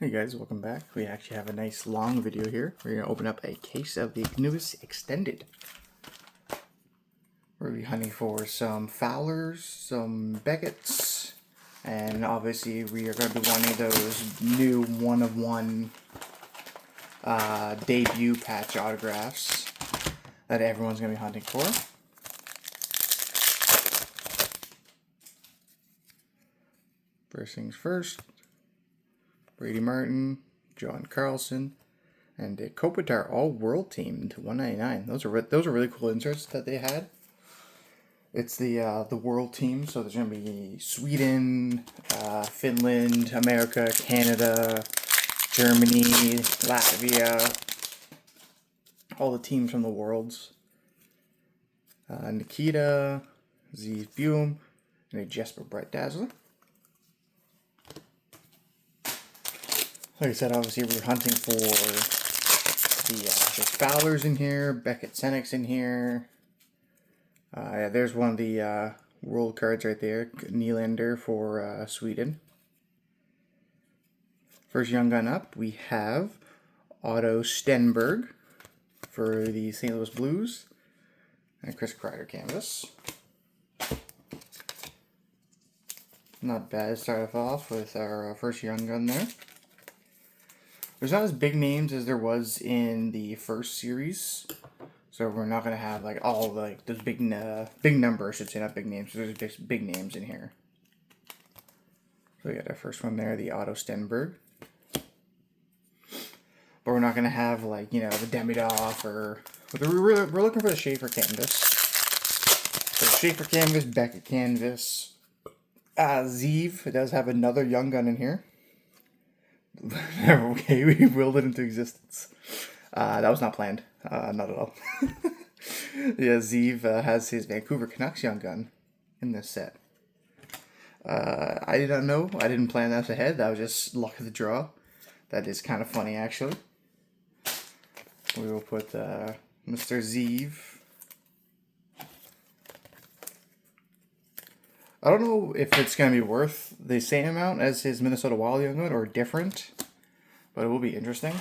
Hey guys, welcome back. We actually have a nice long video here. We're going to open up a case of the Newest Extended. We're going to be hunting for some Fowlers, some Beckett's, and obviously we are going to be wanting those new one-of-one debut patch autographs that everyone's going to be hunting for. First things first, Brady Martin, John Carlson, and the Kopitar All-World Team to 199. Those are really cool inserts that they had. It's the World Team, so there's going to be Sweden, Finland, America, Canada, Germany, Latvia, all the teams from the Worlds. Nikita, Zeev Buum, and a Jesper Brett Dazzler. Like I said, obviously we're hunting for there's Fowlers in here, Beckett Senex in here. Yeah, there's one of the world cards right there, Nylander for Sweden. First young gun up, we have Otto Stenberg for the St. Louis Blues, and Chris Kreider canvas. Not bad to start off with our first young gun there. There's not as big names as there was in the first series, so we're not gonna have like all like those big numbers. I should say, not big names. There's just big names in here. So we got our first one there, the Otto Stenberg. But we're not gonna have like the Demidov or we're looking for the Schaefer canvas. So Schaefer canvas, Beckett canvas. Zeev, it does have another young gun in here. Okay, we willed it into existence. That was not planned. Not at all. Yeah, Zeev has his Vancouver Canucks young gun in this set. I did not know. I didn't plan that ahead. That was just luck of the draw. That is kind of funny, actually. We will put Mr. Zeev. I don't know if it's going to be worth the same amount as his Minnesota Wild young gun or different, but it will be interesting.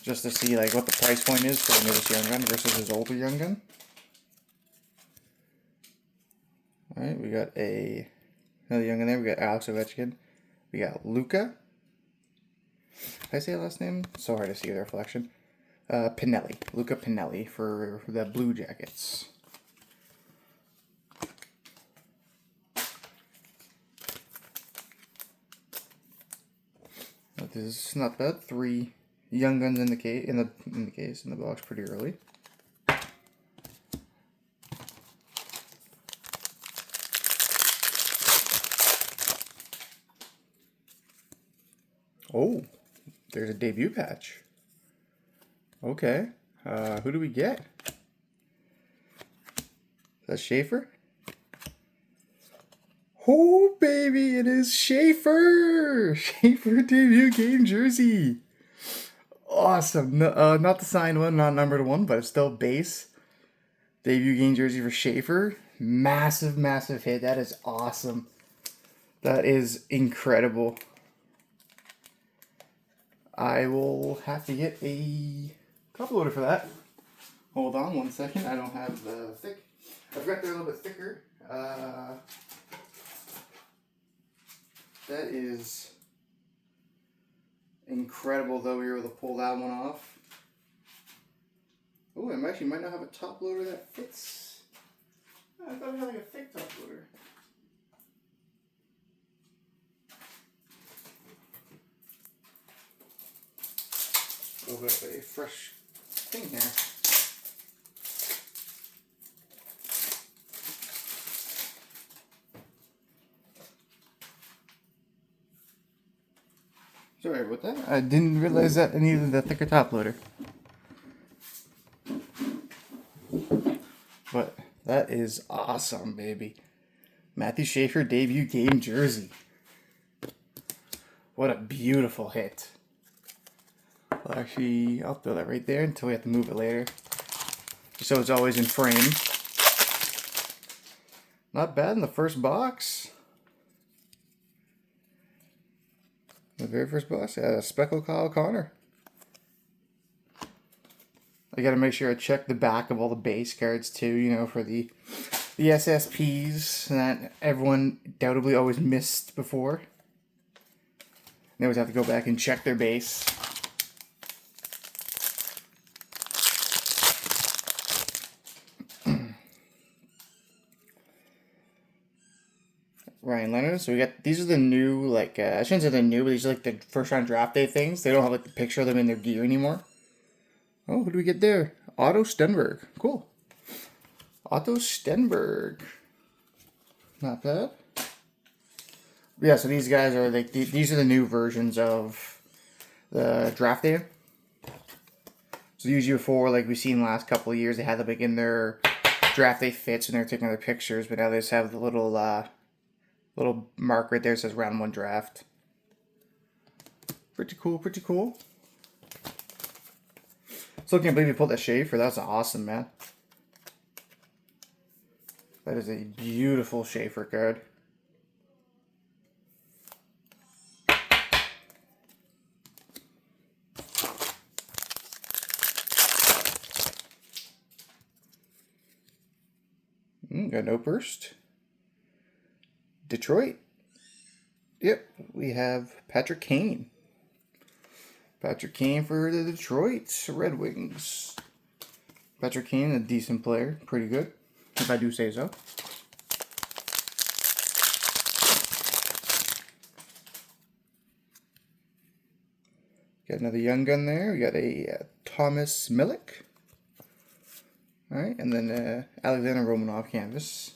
Just to see like what the price point is for the newest young gun versus his older young gun. Alright, we got another young gun there. We got Alex Ovechkin. We got Luca. Did I say last name? So hard to see the reflection. Pinelli. Luca Pinelli for the Blue Jackets. This is not bad. 3 young guns in the case, in the box pretty early. Oh, there's a debut patch. Okay, who do we get? Is that Schaefer? Oh, baby, it is Schaefer! Schaefer debut game jersey. Awesome. No, not the signed one, not numbered one, but it's still base. Debut game jersey for Schaefer. Massive, massive hit. That is awesome. That is incredible. I will have to get a top loader for that. Hold on one second. I don't have the thick. I've got they're a little bit thicker. That is incredible, though we were able to pull that one off. Oh, I actually might not have a top loader that fits. I thought I had like a thick top loader. Open up a fresh thing here. Sorry about that. I didn't realize that I needed the thicker top loader. But that is awesome, baby. Matthew Schaefer debut game jersey. What a beautiful hit. Well, actually, I'll throw that right there until we have to move it later. Just so it's always in frame. Not bad in the first box. The very first box, Speckled Kyle Connor. I gotta make sure I check the back of all the base cards too, you know, for the SSPs that everyone doubtably always missed before. They always have to go back and check their base. Ryan Leonard. So we got, these are the new, like, I shouldn't say they're new, but these are like the first round draft day things. They don't have like the picture of them in their gear anymore. Oh, who do we get there? Otto Stenberg. Cool. Otto Stenberg. Not bad. Yeah, so these guys are like, these are the new versions of the draft day. So usually before, like we've seen the last couple of years, they had them like in their draft day fits and they're taking their pictures, but now they just have the little little mark right there that says round 1 draft. Pretty cool, pretty cool. Still can't believe you pulled that Schaefer. That's awesome, man. That is a beautiful Schaefer card. Got no burst. Detroit. Yep, we have Patrick Kane. Patrick Kane for the Detroit Red Wings. Patrick Kane, a decent player. Pretty good, if I do say so. Got another young gun there. We got a Thomas Milik. Alright, and then Alexander Romanov canvas.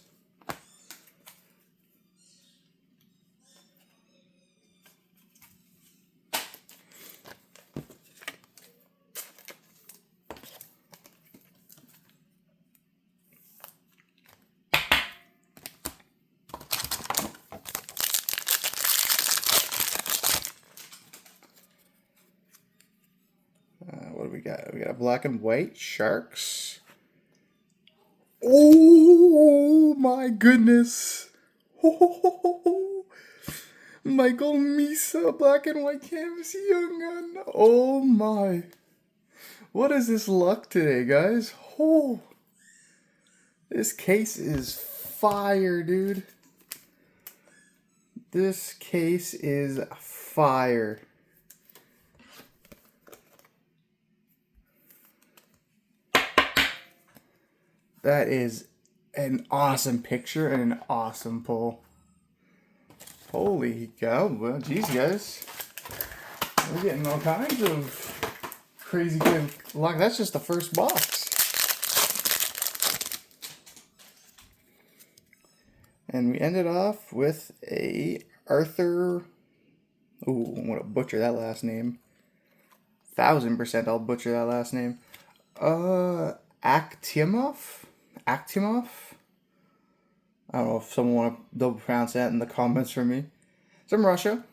What do we got? We got a black and white Sharks. Oh my goodness. Oh, Michael Misa, black and white canvas young gun. Oh my. What is this luck today, guys? Oh. This case is fire, dude. This case is fire. That is an awesome picture and an awesome pull. Holy cow. Well, geez, guys. We're getting all kinds of crazy good luck. That's just the first box. And we ended off with a Arthur. Ooh, I'm going to butcher that last name. 1000% I'll butcher that last name. Akhtimov? Akhtimov? I don't know if someone want to double pronounce that in the comments for me. It's from Russia.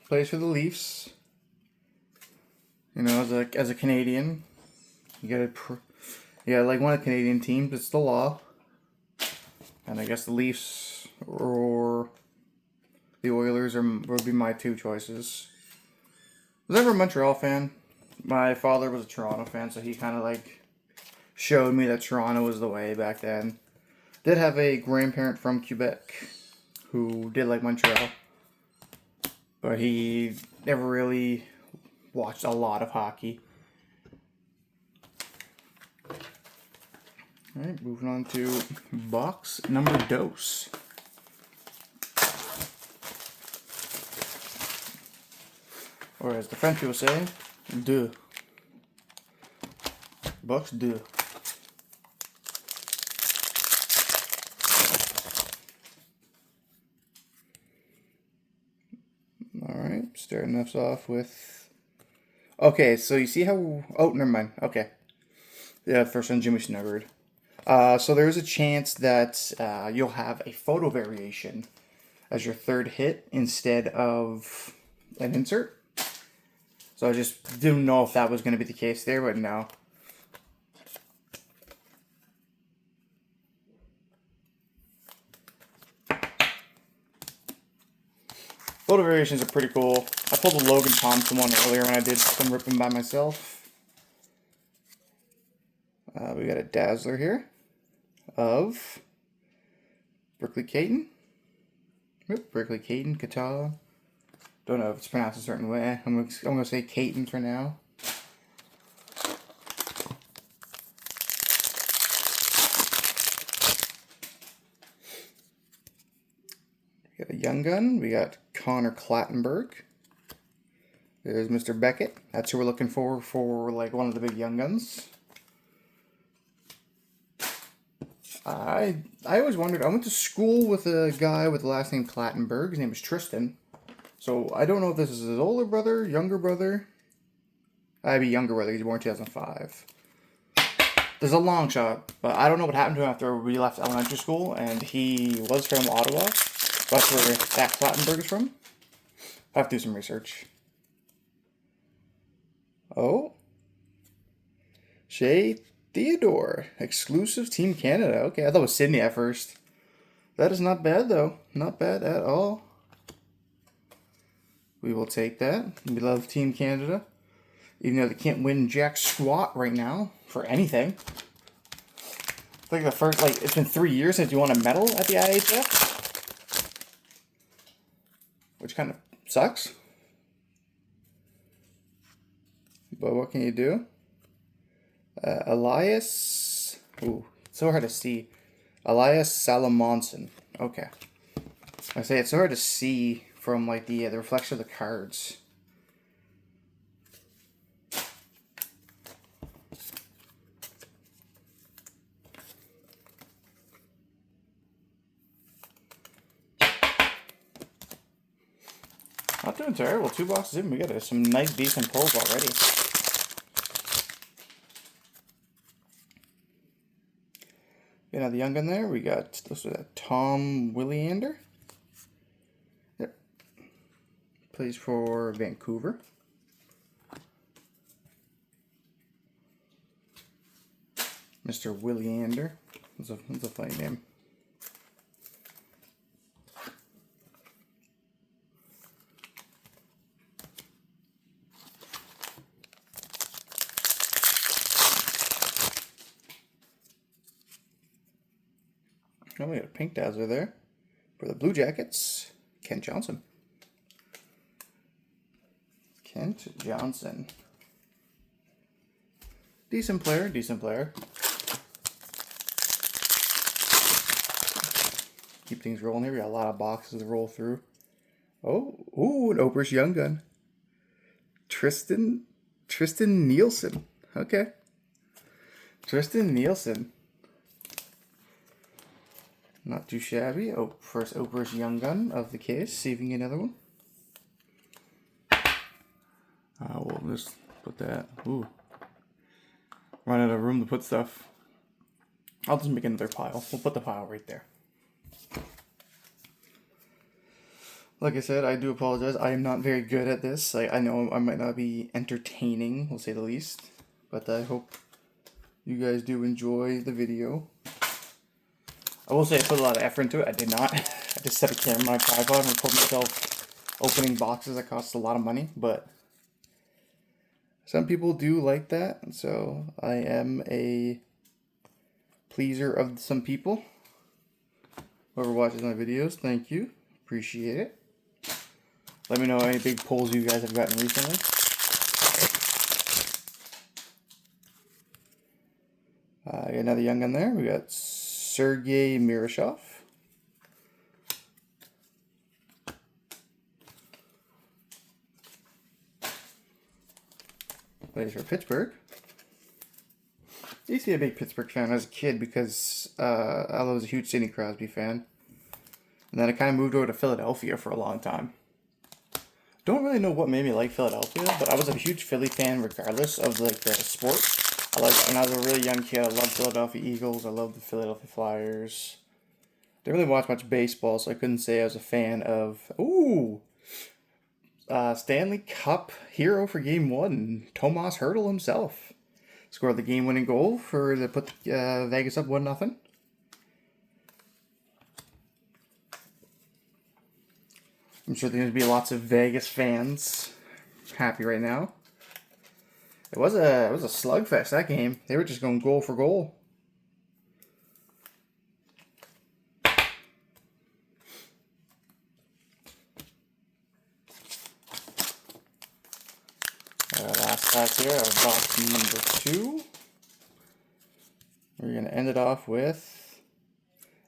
Plays for the Leafs. You know, as a Canadian, you gotta like one of the Canadian teams. It's the law. And I guess the Leafs or the Oilers would be my two choices. I was never a Montreal fan. My father was a Toronto fan, so he kind of like showed me that Toronto was the way back then. Did have a grandparent from Quebec who did like Montreal, but he never really watched a lot of hockey. Alright, moving on to box number dos. Or as the French people say, deux. Box deux. Alright, starting us off with... Okay, so you see how... Oh, never mind. Okay. Yeah, first one, Jimmy Snuggerud. So there's a chance that you'll have a photo variation as your third hit instead of an insert. So I just didn't know if that was going to be the case there, but no. Photo variations are pretty cool. I pulled the Logan Thompson one earlier when I did some ripping by myself. We got a Dazzler here of Berkeley Caden. Berkeley Caden, Qatar. Don't know if it's pronounced a certain way. I'm gonna say Caden for now. We got a Young Gun. We got Connor Clattenburg. There's Mr. Beckett. That's who we're looking for like one of the big Young Guns. I always wondered. I went to school with a guy with the last name Clattenburg. His name is Tristan. So I don't know if this is his older brother, younger brother. I'd be younger brother. He's born in 2005. There's a long shot, but I don't know what happened to him after we left elementary school, and he was from Ottawa. That's where that Clattenburg is from. I have to do some research. Oh. Shea Theodore. Exclusive Team Canada. Okay, I thought it was Sydney at first. That is not bad, though. Not bad at all. We will take that. We love Team Canada. Even though they can't win jack squat right now for anything. It's like the first, it's been 3 years since you won a medal at the IHF. Which kind of sucks. But what can you do? Elias. Ooh, it's so hard to see. Elias Salamonson. Okay. I say it's so hard to see from the reflection of the cards. Not doing terrible. 2 boxes in, we got some nice decent pulls already. You know the Young Gun there. We got this was Tom Williander. Yep. Plays for Vancouver. Mr. Williander. That's a funny name. Oh, we got a pink Dazzler there. For the Blue Jackets, Kent Johnson. Kent Johnson. Decent player, decent player. Keep things rolling here. We got a lot of boxes to roll through. Oh, ooh, an Oprah's Young Gun. Tristan Nielsen. Okay. Tristan Nielsen. Not too shabby. Oh, first Oprah's Young Gun of the case. See if we can get another one. We'll just put that. Ooh. Run out of room to put stuff. I'll just make another pile. We'll put the pile right there. Like I said, I do apologize. I am not very good at this. I know I might not be entertaining, we'll say the least. But I hope you guys do enjoy the video. I will say I put a lot of effort into it. I did not. I just set a camera on my tripod and recorded myself opening boxes that cost a lot of money. But some people do like that. So I am a pleaser of some people. Whoever watches my videos, thank you. Appreciate it. Let me know any big pulls you guys have gotten recently. Got another Young Gun there. We got Sergei Mirashov. Plays for Pittsburgh. I used to be a big Pittsburgh fan as a kid because I was a huge Sidney Crosby fan. And then I kind of moved over to Philadelphia for a long time. Don't really know what made me like Philadelphia, but I was a huge Philly fan regardless of the sport. When I was a really young kid, I loved Philadelphia Eagles. I loved the Philadelphia Flyers. Didn't really watch much baseball, so I couldn't say I was a fan of... Ooh! Stanley Cup hero for Game 1, Tomas Hertl himself. Scored the game-winning goal to put Vegas up 1-0. I'm sure there's going to be lots of Vegas fans happy right now. It was a slugfest, that game. They were just going goal for goal. Last pack here of box number 2. We're going to end it off with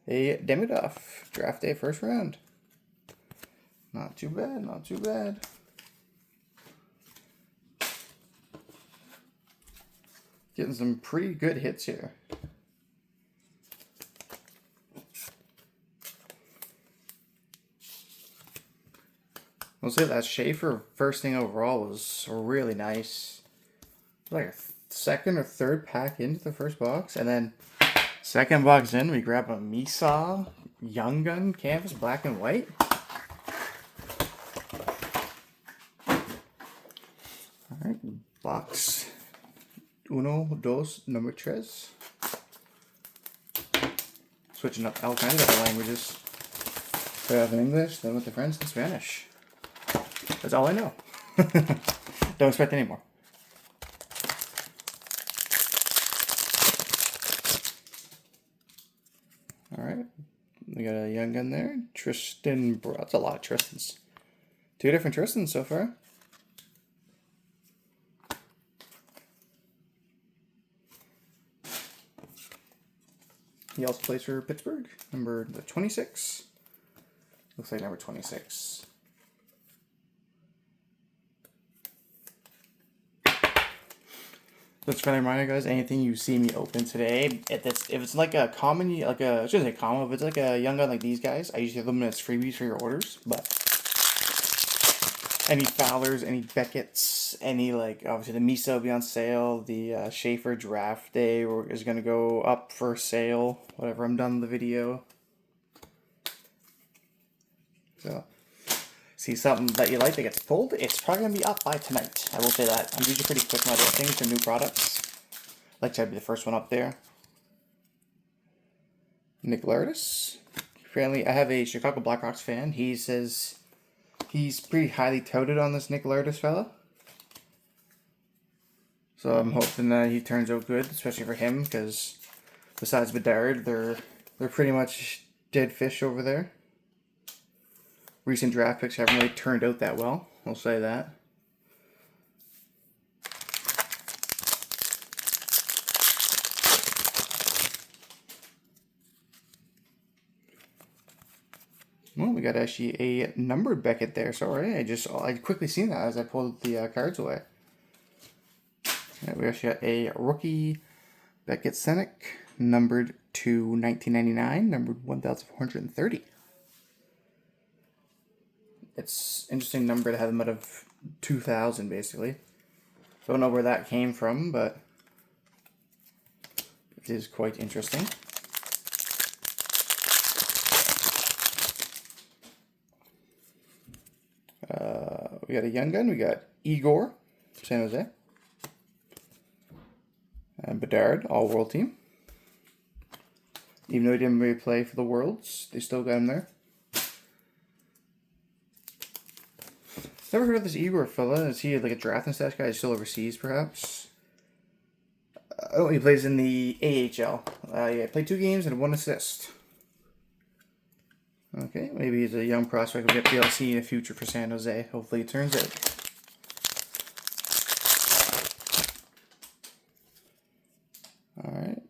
a Demidov draft day first round. Not too bad, not too bad. Getting some pretty good hits here. I'll say that Schaefer first thing overall was really nice. Like a second or third pack into the first box, and then second box in, we grab a Misa Young Gun canvas, black and white. All right, box uno, dos, number tres. Switching up all kinds of other languages. So I have in English, then with the friends in Spanish. That's all I know. Don't expect any more. All right, we got a Young Gun there. Tristan, that's a lot of Tristans. 2 different Tristans so far. He also plays for Pittsburgh, number 26. Looks like number 26. Just a friendly reminder, guys, anything you see me open today, if it's like a common, I shouldn't say common, if it's like a Young Gun like these guys, I usually have them as freebies for your orders, but any Fowlers, any Beckett's, any, like, obviously the Misa will be on sale, the Schaefer draft day is going to go up for sale, whatever I'm done with the video. So, see something that you like that gets pulled, it's probably going to be up by tonight. I will say that. I'm usually pretty quick on my things for new products. Like to be the first one up there. Nick Lardis. Apparently, I have a Chicago Blackhawks fan. He says he's pretty highly touted on this Nick Lardis fella. So I'm hoping that he turns out good, especially for him, because besides Bedard, they're pretty much dead fish over there. Recent draft picks haven't really turned out that well, I'll say that. Well, we got actually a numbered Beckett there. Sorry, I quickly seen that as I pulled the cards away. Yeah, we actually got a rookie Beckett Senek, numbered to 1999, numbered 1,430. It's interesting number to have them out of 2,000, basically. Don't know where that came from, but it is quite interesting. We got a Young Gun. We got Igor, San Jose. And Bedard, all-world team. Even though he didn't really play for the Worlds, they still got him there. Never heard of this Igor fella. Is he like a draft and stats guy? He's still overseas, perhaps? Oh, he plays in the AHL. Yeah, played 2 games and 1 assist. Okay, maybe he's a young prospect. We'll get PLC in the future for San Jose. Hopefully it turns out. Alright.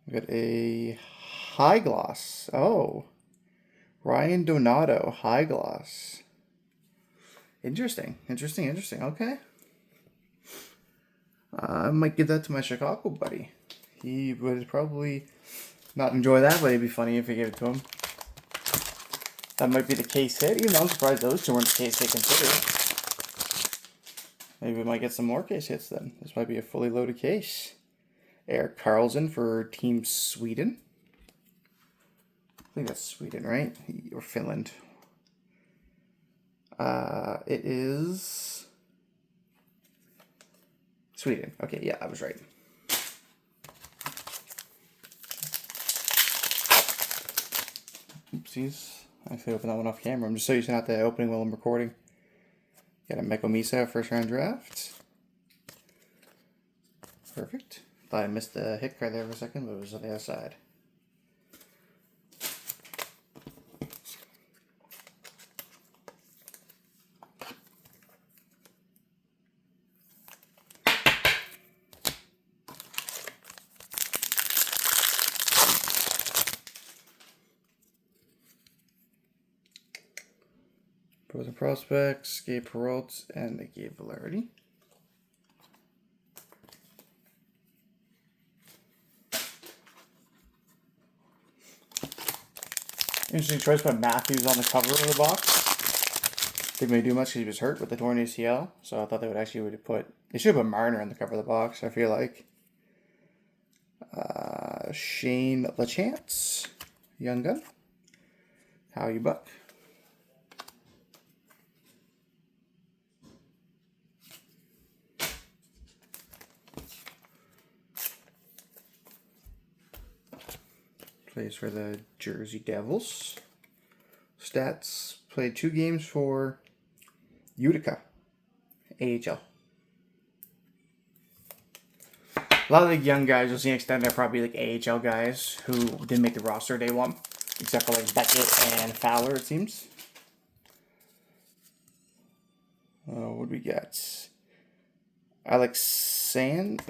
We got a high gloss. Oh. Ryan Donato, high gloss. Interesting. Okay. I might give that to my Chicago buddy. He would probably not enjoy that, but it'd be funny if I gave it to him. That might be the case hit, even though I'm surprised those 2 weren't the case hit considered. Maybe we might get some more case hits then. This might be a fully loaded case. Erik Karlsson for Team Sweden. I think that's Sweden, right? Or Finland. It is Sweden. Okay, yeah, I was right. Oopsies. I actually opened that one off camera. I'm just so used to not the opening while I'm recording. Got a Meko Misa first round draft. Perfect. Thought I missed the hit card there for a second, but it was on the other side. Frozen Prospects, Gabe Peralt, and the Gabe Valerity. Interesting choice by Matthews on the cover of the box. Didn't really do much because he was hurt with the torn ACL, so I thought they would put. They should have put Marner on the cover of the box. I feel like Shane LaChance, Young Gun, Howie Buck. Plays for the Jersey Devils. Stats, played 2 games for Utica, AHL. A lot of the young guys you'll see next time are probably like AHL guys who didn't make the roster day one, except for like Beckett and Fowler, it seems. What do we got?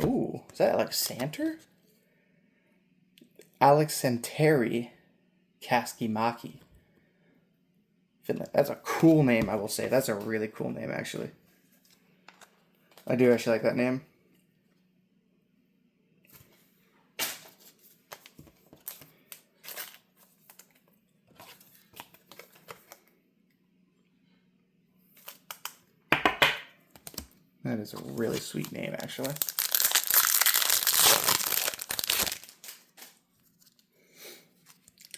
Ooh, is that Alexander? Alexanteri Kaskimaki. Finland. That's a cool name, I will say. That's a really cool name, actually. I do actually like that name. That is a really sweet name, actually.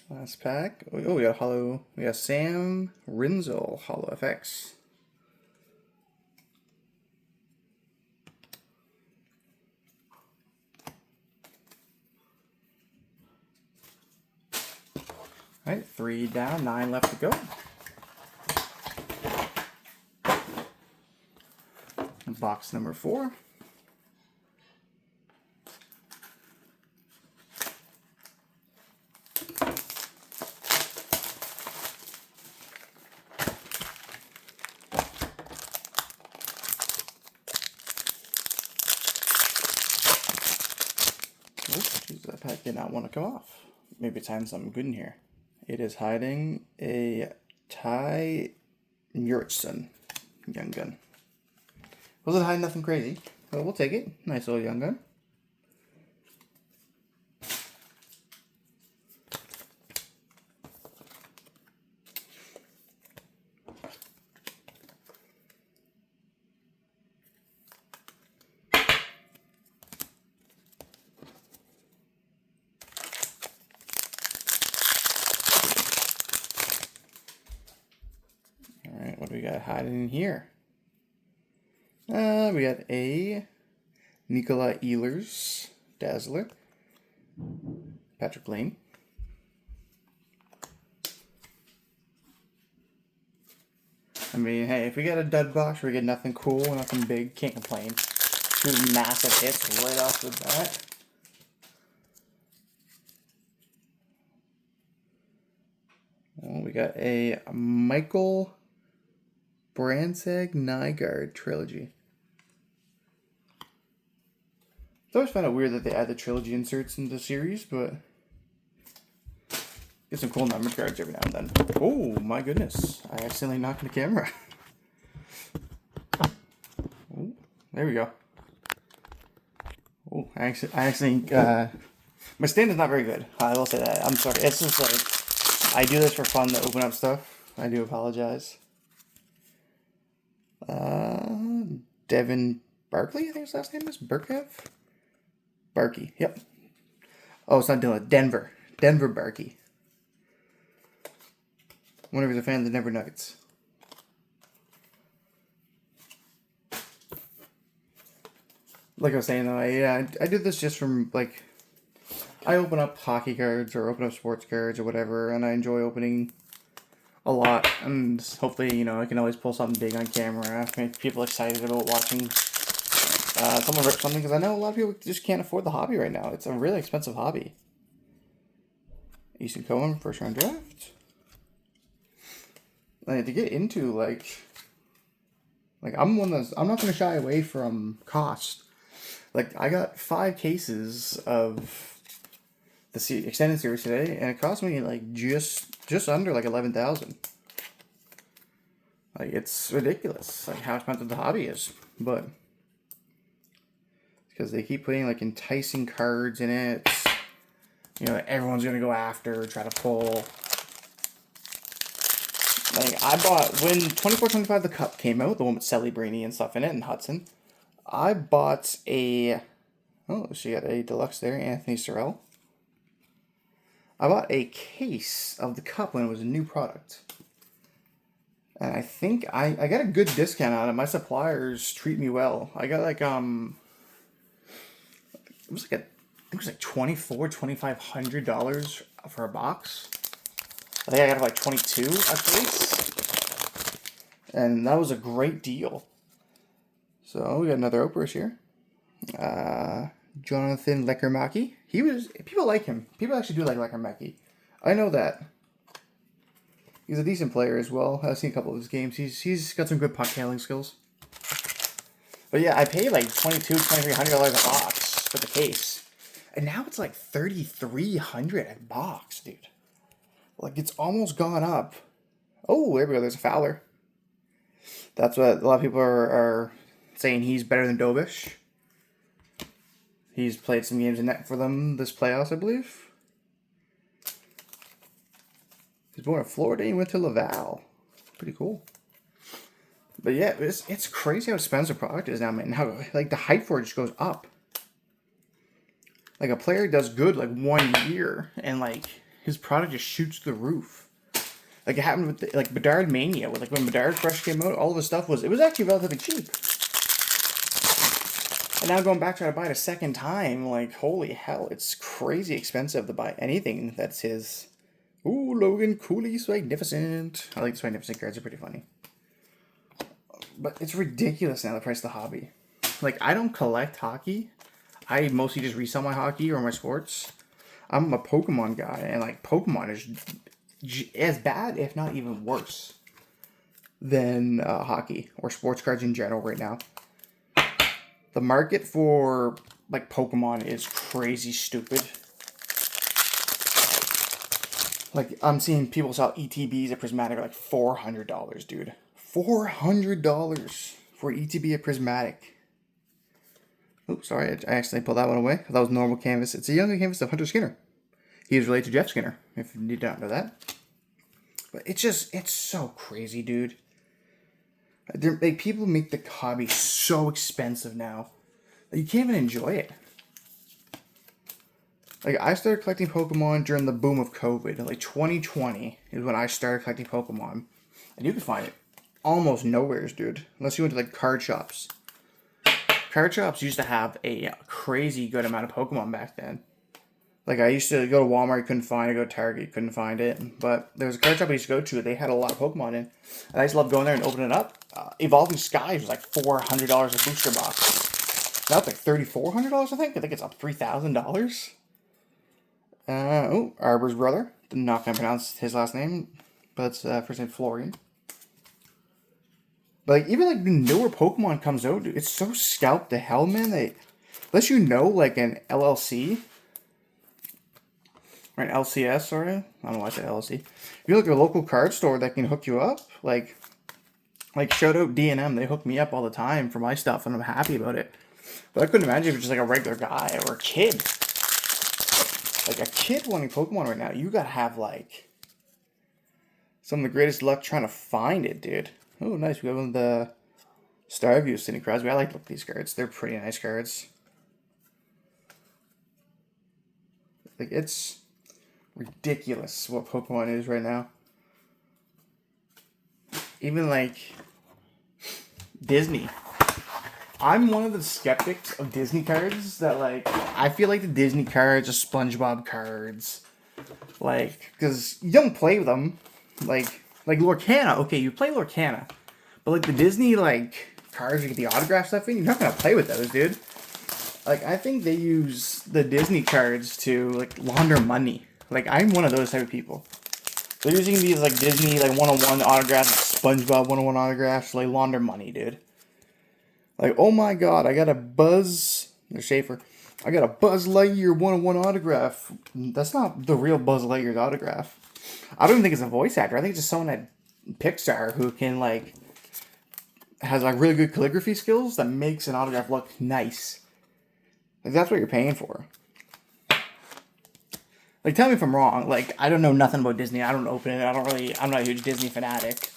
Last pack. Oh, we got hollow. We got Sam Rinzel, Hollow FX. All right, 3 down, 9 left to go. Box number 4. Geez, that pack did not want to come off. Maybe it's hiding something good in here. It is hiding a Ty Murchison Young Gun. Wasn't hiding nothing crazy, but we'll take it. Nice little Young Gun. Alright, what do we got hiding in here? We got a Nikola Ehlers Dazzler. Patrick Lane. I mean, hey, if we get a dud box where we get nothing cool, nothing big, can't complain. 2 massive hits right off the bat. Oh, we got a Michael Brandsegg Nygaard trilogy. It's always found it weird that they add the trilogy inserts into the series, but get some cool number cards every now and then. Oh my goodness! I accidentally knocked the camera. Oh, there we go. Oh, I accidentally. My stand is not very good. I will say that. I'm sorry. It's just like I do this for fun to open up stuff. I do apologize. Devin Barkley, I think his last name is Burkev. Barkey, yep. Oh, it's not Dylan. Denver Barkey. Wonder if he's a fan of the Denver Nuggets. Like I was saying though, I do this just from like I open up hockey cards or open up sports cards or whatever, and I enjoy opening a lot. And hopefully, you know, I can always pull something big on camera, make people excited about watching someone rip something, because I know a lot of people just can't afford the hobby right now. It's a really expensive hobby. Easton Cohen, first round draft. Like, to get into like I'm one that's, I'm not gonna shy away from cost. Like, I got 5 cases of the extended series today, and it cost me like just under like 11,000. Like, it's ridiculous, like how expensive the hobby is, but because they keep putting like enticing cards in it, you know, everyone's gonna go after, try to pull. Like, I bought, when 24-25 the Cup came out, the one with Celebrini and stuff in it, and Hudson, I bought a, oh, she got a deluxe there, Anthony Sorrell. I bought a case of the Cup when it was a new product. And I think I got a good discount on it. My suppliers treat me well. I got like, it was like it was like $2,500 for a box. I think I got it for like 22 a case. And that was a great deal. So we got another Oprah's here. Jonathan Lekkerimäki. People like him. People actually do like Lekkerimäki. I know that. He's a decent player as well. I've seen a couple of his games. He's got some good puck handling skills. But yeah, I paid like $2,300 a box for the case. And now it's like $3,300 a box, dude. Like, it's almost gone up. Oh, there we go. There's a Fowler. That's what a lot of people are saying. He's better than Dobish. He's played some games in net for them this playoffs, I believe. He's born in Florida and went to Laval. Pretty cool. But yeah, it's crazy how expensive a product is now, man. How, like, the hype for it just goes up. Like, a player does good like 1 year, and like his product just shoots through the roof. Like, it happened with like Bedard Mania, with like when Bedard Fresh came out, all of his stuff was actually relatively cheap. And now going back trying to buy it a second time, like, holy hell, it's crazy expensive to buy anything that's his. Ooh, Logan Cooley, Swagnificent. I like the Swagnificent cards, they're pretty funny. But it's ridiculous now, the price of the hobby. Like, I don't collect hockey. I mostly just resell my hockey or my sports. I'm a Pokemon guy, and like, Pokemon is as bad, if not even worse, than hockey or sports cards in general right now. The market for like Pokemon is crazy stupid. Like, I'm seeing people sell ETBs at Prismatic like $400, dude. $400 for ETB at Prismatic. Oh, sorry, I accidentally pulled that one away. That was normal canvas. It's a younger canvas of Hunter Skinner. He is related to Jeff Skinner, if you did not know that. But it's so crazy, dude. Like, people make the hobby so expensive now. Like, you can't even enjoy it. Like, I started collecting Pokemon during the boom of COVID. Like, 2020 is when I started collecting Pokemon. And you can find it almost nowheres, dude. Unless you went to, like, card shops. Card shops used to have a crazy good amount of Pokemon back then. Like, I used to go to Walmart, couldn't find it. Go to Target, couldn't find it. But there was a card shop I used to go to. They had a lot of Pokemon in. And I used to love going there and opening it up. Evolving Skies was like $400 a booster box. Now it's like $3,400, I think. I think it's up $3,000. Arbor's brother. I'm not going to pronounce his last name. But it's first name Florian. But like, even like the newer Pokemon comes out, dude, it's so scalped to hell, man. Unless you know like an LLC or an LCS, sorry, I don't know why I said LLC. If you look at a local card store that can hook you up, like shout out D&M, they hook me up all the time for my stuff, and I'm happy about it. But I couldn't imagine if it's just like a regular guy or a kid. Like, a kid wanting Pokemon right now, you gotta have like some of the greatest luck trying to find it, dude. Oh, nice. We have one of the Starview Sidney Crosby. I like these cards. They're pretty nice cards. Like, it's ridiculous what Pokemon is right now. Even, like, Disney. I'm one of the skeptics of Disney cards that, like, I feel like the Disney cards are SpongeBob cards. Like, because you don't play with them. Like Lorcana, okay, you play Lorcana. But, like, the Disney, like, cards you get the autograph stuff in, you're not going to play with those, dude. Like, I think they use the Disney cards to, like, launder money. Like, I'm one of those type of people. They're using these, like, Disney, like, 101 autographs, SpongeBob 101 autographs to, like, launder money, dude. Like, oh my god, I got a Buzz... Or Schaefer. I got a Buzz Lightyear 101 autograph. That's not the real Buzz Lightyear's autograph. I don't even think it's a voice actor. I think it's just someone at Pixar who can, like... has, like, really good calligraphy skills that makes an autograph look nice. Like, that's what you're paying for. Like, tell me if I'm wrong. Like, I don't know nothing about Disney. I don't open it. I'm not a huge Disney fanatic.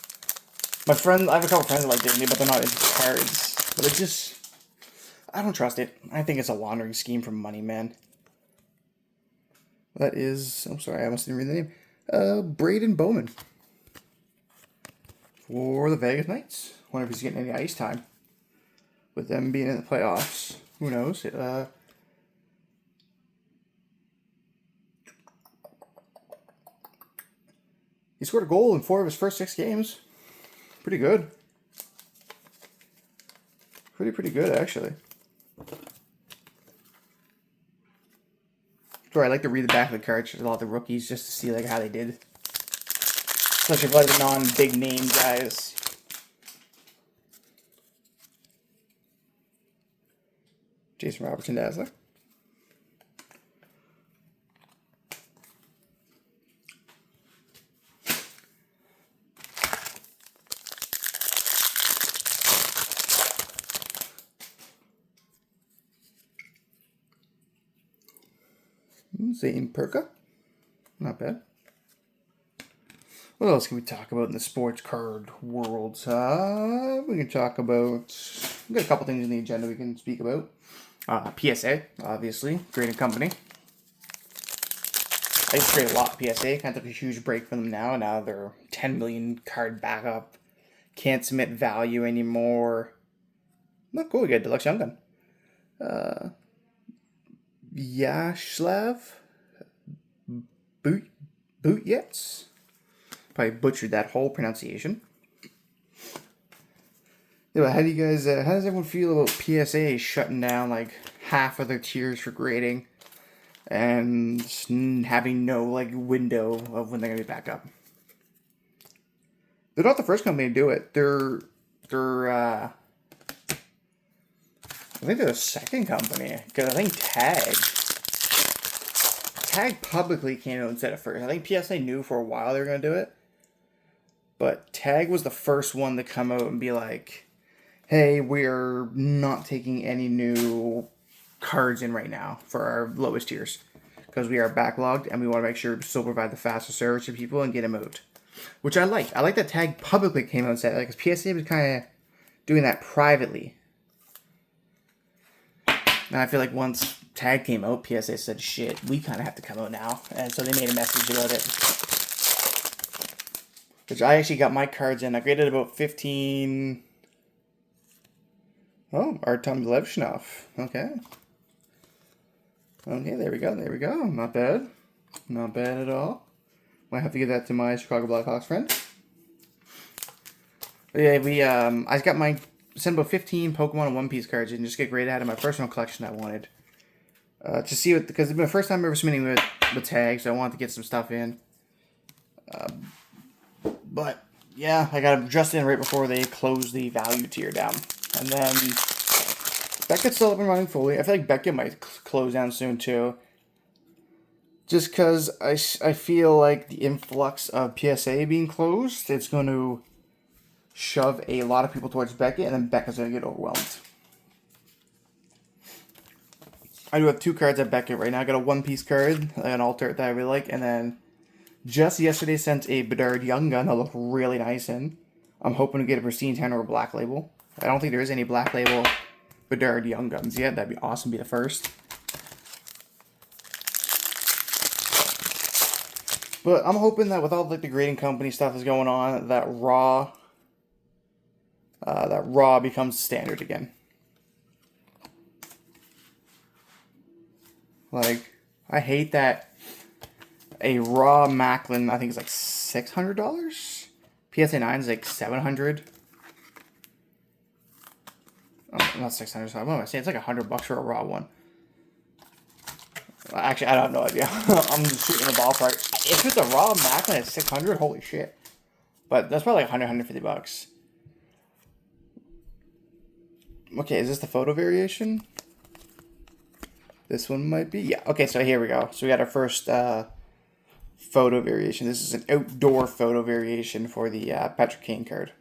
I have a couple friends that like Disney, but they're not into cards. But it just... I don't trust it. I think it's a laundering scheme for money, man. That is... I'm sorry, I almost didn't read the name. Braden Bowman. For the Vegas Knights. Wonder if he's getting any ice time. With them being in the playoffs. Who knows? He scored a goal in 4 of his first 6 games. Pretty good. Pretty good, actually. Sorry, I like to read the back of the cards a lot of the rookies just to see like how they did. Especially for like the non-big name guys. Jason Robertson Dazzler. Zane Perka. Not bad. What else can we talk about in the sports card world? We can talk about... We've got a couple things in the agenda we can speak about. PSA, obviously. Grading company. I used to grade a lot PSA. Kind of took a huge break from them now. Now they're 10 million card backup. Can't submit value anymore. Not cool. We got Deluxe Young Gun. Yashlav Butyets. Probably butchered that whole pronunciation. Yeah, how does everyone feel about PSA shutting down like half of their tiers for grading and having no like window of when they're gonna be back up? They're not the first company to do it. I think they're the second company, because I think Tag publicly came out and said it first. I think PSA knew for a while they were going to do it, but Tag was the first one to come out and be like, hey, we're not taking any new cards in right now for our lowest tiers, because we are backlogged and we want to make sure we still provide the fastest service to people and get them out. Which I like. I like that Tag publicly came out and said that, because PSA was kind of doing that privately. And I feel like once Tag came out, PSA said, shit, we kind of have to come out now. And so they made a message about it. Which I actually got my cards in. I graded about 15... Oh, Artem Levshnov. Okay. Okay, there we go. Not bad. Not bad at all. Might have to give that to my Chicago Blackhawks friend. But yeah, I got my... sent about 15 Pokemon and One Piece cards and just get graded out of my personal collection I wanted. To see what, because it's been the first time ever submitting with Tag, so I wanted to get some stuff in. But yeah, I got them just in right before they closed the value tier down. And then Beckett's still up and running fully. I feel like Beckett might close down soon too. Just because I feel like the influx of PSA being closed, it's going to shove a lot of people towards Beckett, and then Beckett's going to get overwhelmed. I do have 2 cards at Beckett right now. I got a One Piece card, an alter that I really like, and then just yesterday sent a Bedard Young Gun that looked really nice in. I'm hoping to get a Pristine 10 or a Black Label. I don't think there is any Black Label Bedard Young Guns yet. That'd be awesome, be the first. But I'm hoping that with all like the grading company stuff that's going on, that Raw becomes standard again. Like, I hate that a raw Macklin, I think it's like $600. PSA 9 is like $700. Oh, not 600. So what am I saying? It's like $100 for a raw one. Actually, I don't have no idea. I'm just shooting the ballpark. If it's a raw Macklin at 600, holy shit. But that's probably like $150. Okay, is this the photo variation? This one might be. Yeah, okay, so here we go. So we got our first photo variation. This is an outdoor photo variation for the Patrick Kane card.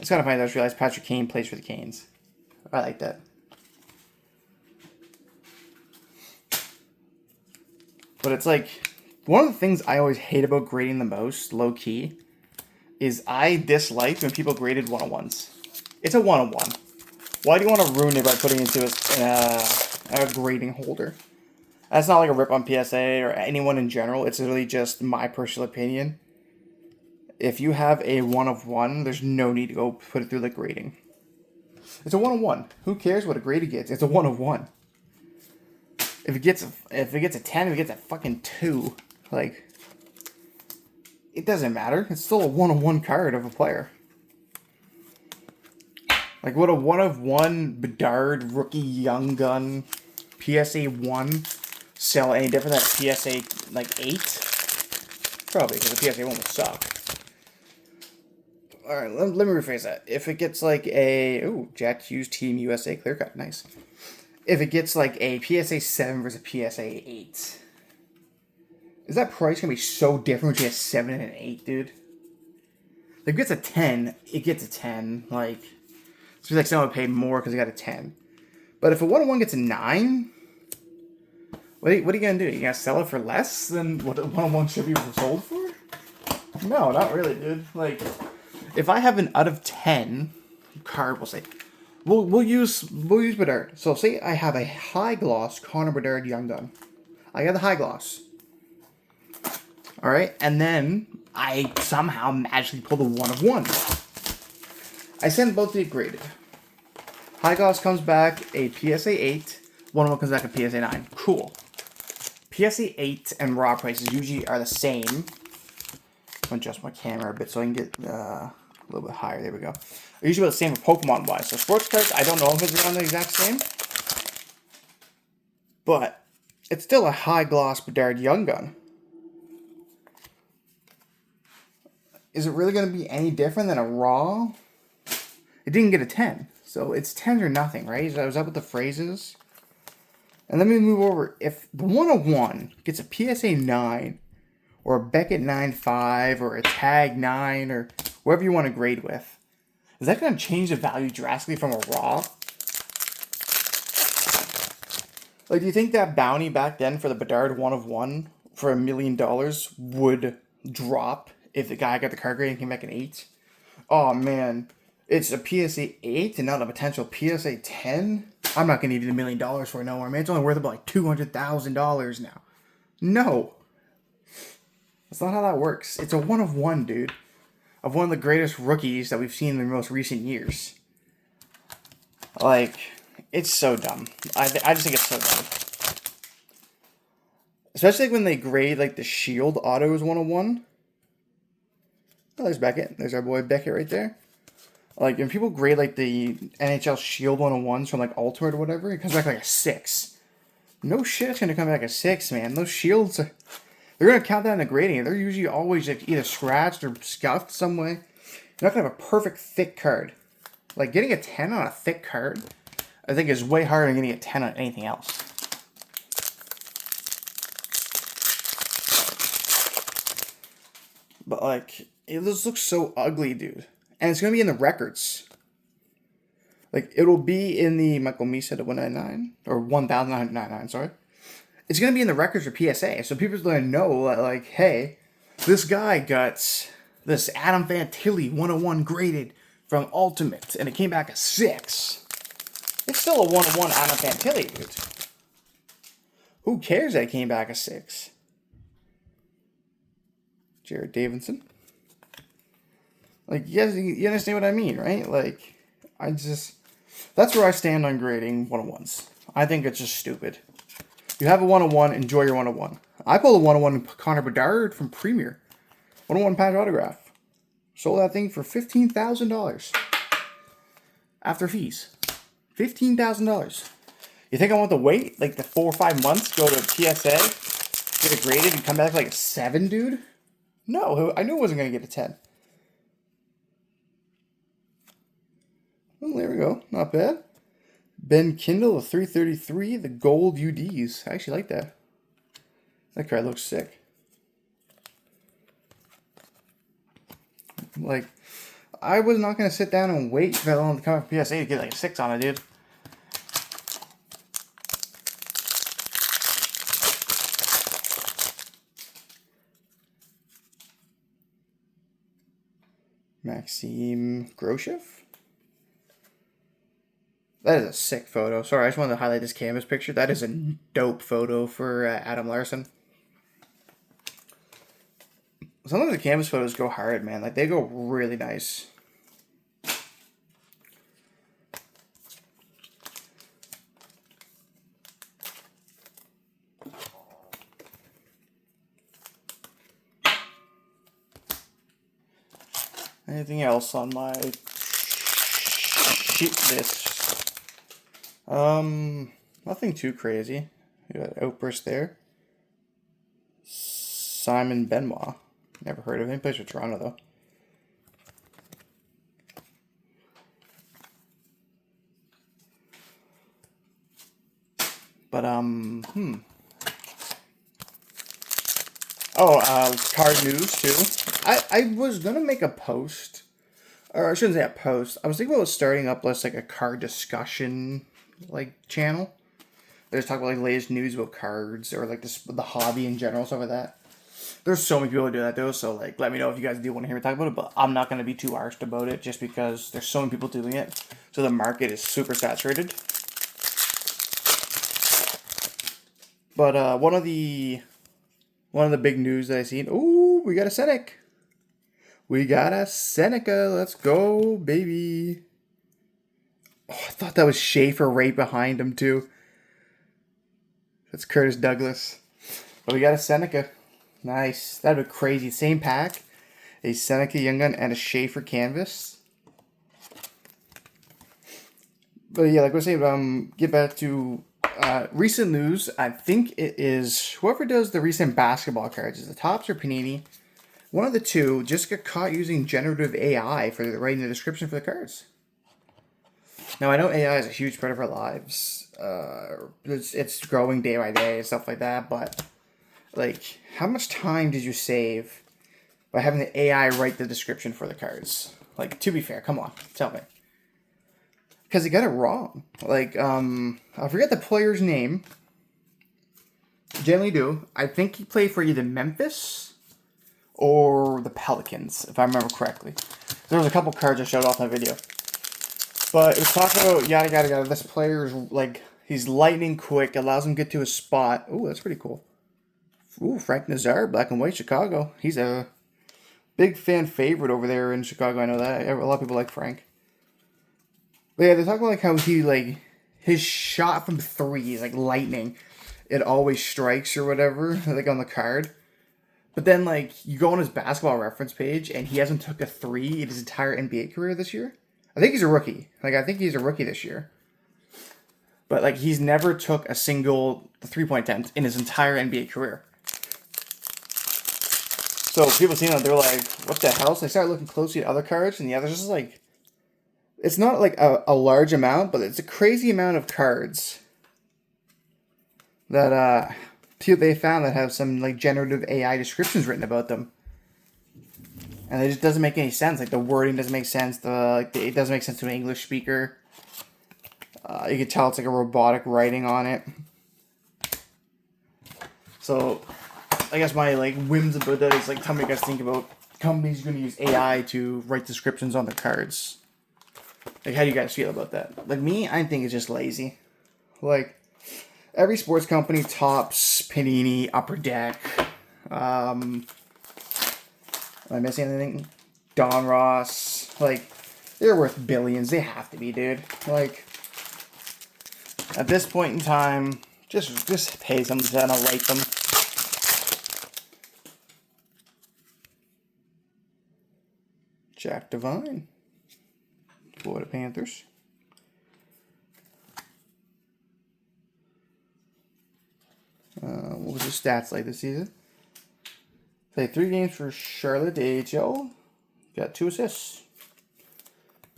It's kind of funny that I just realized Patrick Kane plays for the Canes. I like that. But it's like, one of the things I always hate about grading the most, low-key, is I dislike when people graded 101s. It's a 101. Why do you want to ruin it by putting it into a grading holder? That's not like a rip on PSA or anyone in general. It's really just my personal opinion. If you have a 1 of 1, there's no need to go put it through the grading. It's a 1 of 1. Who cares what a grade it gets? It's a 1 of 1. If it gets a 10, if it gets a fucking 2, like, it doesn't matter. It's still a 1 of 1 card of a player. Like, would a 1 of 1 Bedard rookie young gun PSA 1 sell any different than a PSA like 8? Probably, because the PSA 1 would suck. Alright, let me rephrase that. If it gets like a... Ooh, Jack Hughes Team USA clear cut. Nice. If it gets like a PSA 7 versus a PSA 8, is that price going to be so different between a 7 and an 8, dude? If it gets a 10, it gets a 10. Like, it's like someone would pay more because they got a 10. But if a 101 gets a 9, what are you going to do? You going to sell it for less than what a 101 should be sold for? No, not really, dude. Like, if I have an out of 10 card, we'll say, we'll use Bedard. So say I have a high gloss Connor Bedard Young Gun. I got the high gloss. All right, and then I somehow magically pull the 1 of 1. I send both to get graded. High gloss comes back a PSA 8. 1 of 1 comes back a PSA 9. Cool. PSA 8 and raw prices usually are the same. I'm gonna adjust my camera a bit so I can get a little bit higher. There we go. They're usually about the same for Pokemon wise. So sports cards, I don't know if it's around the exact same. But it's still a high gloss Bedard Young Gun. Is it really going to be any different than a raw? It didn't get a 10. So it's 10 or nothing, right? Is that what the phrase is? And let me move over. If the 101 gets a PSA 9 or a Beckett 9.5 or a Tag 9 or whatever you want to grade with, is that going to change the value drastically from a raw? Like, do you think that bounty back then for the Bedard 1 of 1 for $1 million would drop if the guy got the card grade and came back an 8? Oh, man. It's a PSA 8 and not a potential PSA 10? I'm not going to need $1 million for it no more, man. It's only worth about like $200,000 now. No. That's not how that works. It's a 1 of 1, dude. Of one of the greatest rookies that we've seen in the most recent years. Like, it's so dumb. I just think it's so dumb. Especially when they grade, like, the Shield auto as 1 of 1. Oh, there's Beckett. There's our boy Beckett right there. Like, when people grade, like, the NHL Shield 101s from, like, Ultimate or whatever, it comes back like a 6. No shit, it's going to come back a 6, man. Those Shields are... They're going to count that in the grading. They're usually always like either scratched or scuffed some way. You're not going to have a perfect thick card. Like, getting a 10 on a thick card, I think is way harder than getting a 10 on anything else. But, like, it just looks so ugly, dude. And it's going to be in the records. Like, it'll be in the Michael Misa to 199, or 1,999, sorry. It's going to be in the records for PSA, so people's going to know, like, hey, this guy got this Adam Fantilli 101 graded from Ultimate, and it came back a 6. It's still a 101 Adam Fantilli, dude. Who cares that it came back a 6? Jared Davidson. Like, you understand what I mean, right? Like, that's where I stand on grading 101s. I think it's just stupid. You have a 101, enjoy your 101. I pulled a 101 Connor Bedard from Premier. 101 patch autograph. Sold that thing for $15,000. After fees. $15,000. You think I want to wait like the 4 or 5 months, go to PSA, get it graded, and come back like a 7, dude? No, I knew I wasn't going to get a 10. Well, there we go. Not bad. Ben Kindle, a 333, the gold UDs. I actually like that. That card looks sick. Like, I was not going to sit down and wait for that long to come up PSA to get like a 6 on it, dude. Maxime Groshev. That is a sick photo. Sorry, I just wanted to highlight this canvas picture. That is a dope photo for Adam Larson. Some of the canvas photos go hard, man. Like, they go really nice. Anything else on my sheet list? Nothing too crazy. You got Outburst there. Simon Benoit. Never heard of him. Plays for Toronto though. But card news too. I was gonna make a post, or I shouldn't say a post. I was thinking about starting up like a card discussion channel. They just talk about latest news about cards or the hobby in general, stuff like that. There's so many people who do that though, so let me know if you guys do want to hear me talk about it. But I'm not gonna be too arsed about it just because there's so many people doing it. So the market is super saturated. But one of the big news that I seen. Ooh, we got a Seneca. We got a Seneca. Let's go, baby. Oh, I thought that was Schaefer right behind him, too. That's Curtis Douglas. But we got a Seneca. Nice. That'd be crazy. Same pack. A Seneca Young Gun and a Schaefer canvas. But yeah, like I was saying, get back to recent news. I think it is whoever does the recent basketball cards. Is the Topps or Panini? One of the two just got caught using generative AI for writing the description for the cards. Now, I know AI is a huge part of our lives. It's growing day by day and stuff like that, but how much time did you save by having the AI write the description for the cards? To be fair, come on, tell me. Because he got it wrong. I forget the player's name. Generally do. I think he played for either Memphis or the Pelicans, if I remember correctly. There was a couple cards I showed off in the video. But it was talking about yada yada yada. This player is he's lightning quick, allows him to get to his spot. Ooh, that's pretty cool. Ooh, Frank Nazar, black and white, Chicago. He's a big fan favorite over there in Chicago. I know that. A lot of people like Frank. But yeah, they're talking about how he his shot from three is like lightning. It always strikes or whatever, on the card. But then you go on his basketball reference page and he hasn't took a three in his entire NBA career this year. I think he's a rookie. I think he's a rookie this year. But he's never took a single 3-point attempt in his entire NBA career. So people seeing that, they're like, what the hell? So they start looking closely at other cards, and the others just it's not a large amount, but it's a crazy amount of cards that they found that have some generative AI descriptions written about them. And it just doesn't make any sense. The wording doesn't make sense. It doesn't make sense to an English speaker. You can tell it's a robotic writing on it. So, I guess my whims about that is tell me what you guys think about companies going to use AI to write descriptions on the cards. How do you guys feel about that? Me, I think it's just lazy. Every sports company, Topps, Panini, Upper Deck, am I missing anything? Don Ross, they're worth billions. They have to be, dude. At this point in time, just pay them to write them. Jack Devine, Florida Panthers. What was his stats like this season? Played 3 games for Charlotte AHL. Got 2 assists.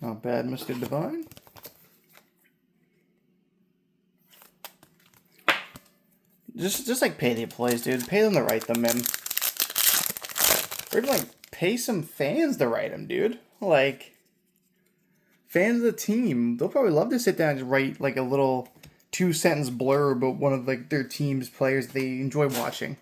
Not bad, Mr. Devine. Just like pay the employees, dude. Pay them to write them, man. Or even like pay some fans to write them, dude. Like fans of the team, they'll probably love to sit down and just write like a little 2-sentence blurb about one of like their team's players they enjoy watching.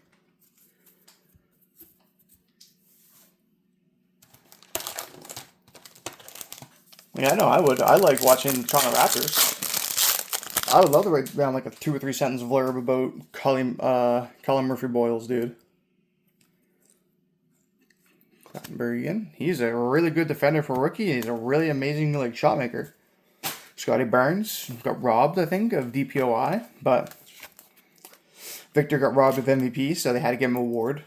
Yeah, I know I would. I like watching the Toronto Raptors. I would love to write down like a 2 or 3 sentence blurb about Colin Murphy Boyles, dude. Clattenburg again. He's a really good defender for rookie. He's a really amazing like shot maker. Scotty Barnes got robbed, I think, of DPOI, but Victor got robbed of MVP, so they had to give him an award.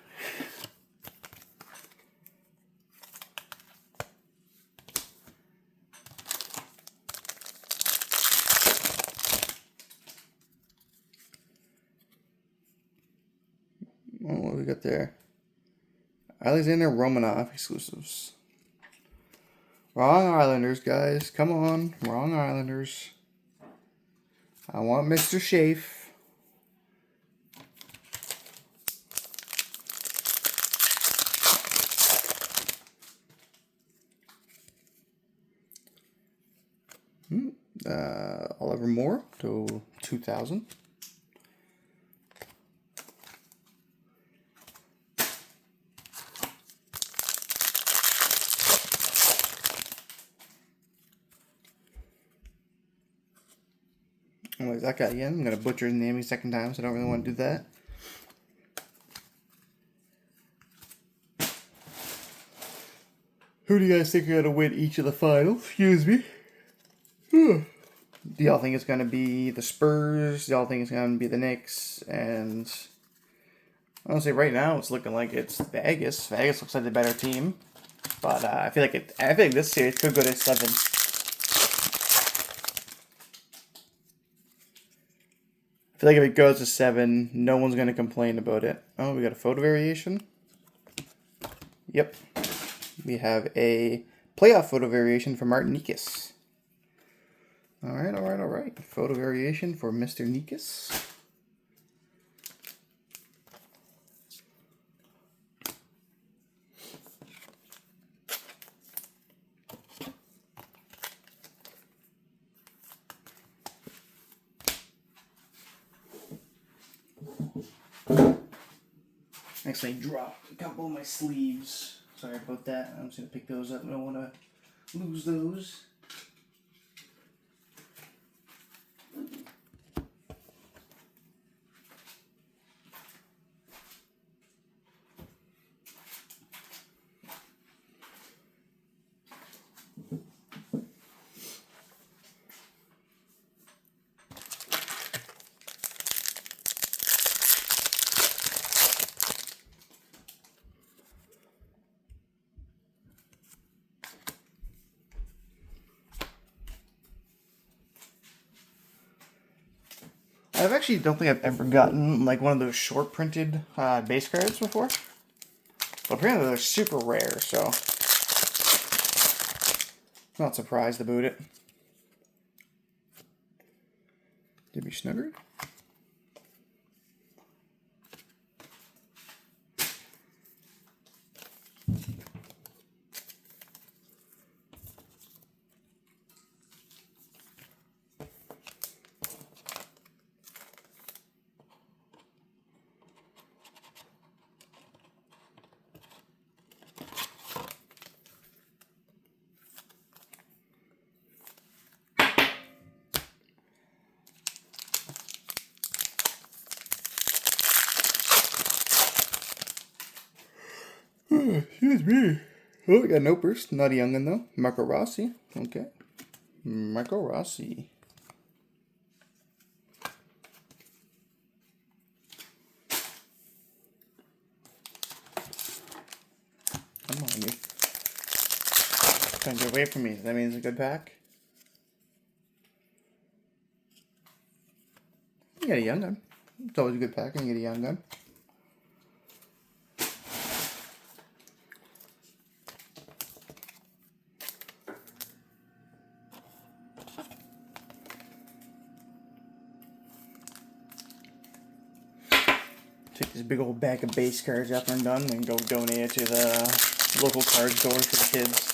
Oh, what do we got there? Alexander Romanov exclusives. Wrong Islanders, guys. Come on. Wrong Islanders. I want Mr. Schaeff. Oliver Moore to 2,000. Oh, that guy again. I'm going to butcher his name a second time, so I don't really want to do that. Who do you guys think are going to win each of the finals? Excuse me. Do y'all think it's going to be the Spurs? Do y'all think it's going to be the Knicks? And honestly, right now it's looking like it's Vegas. Vegas looks like the better team, but I feel like this series could go to 7. I feel like if it goes to 7, no one's going to complain about it. Oh, we got a photo variation. Yep. We have a playoff photo variation for Martin Necas. All right. Photo variation for Mr. Necas. Actually, I dropped a couple of my sleeves. Sorry about that. I'm just going to pick those up. I don't want to lose those. I actually don't think I've ever gotten like one of those short printed base cards before. But apparently they're super rare, so not surprised about it. Debbie Snuggery. Excuse me. Oh, we got no burst. Not a youngin' though. Marco Rossi. Okay. Marco Rossi. Come on, you. Trying to get away from me. That means a good pack. You get a young gun. It's always a good pack when you get a young gun. Take this big old bag of base cards after I'm done and go donate it to the local card store for the kids.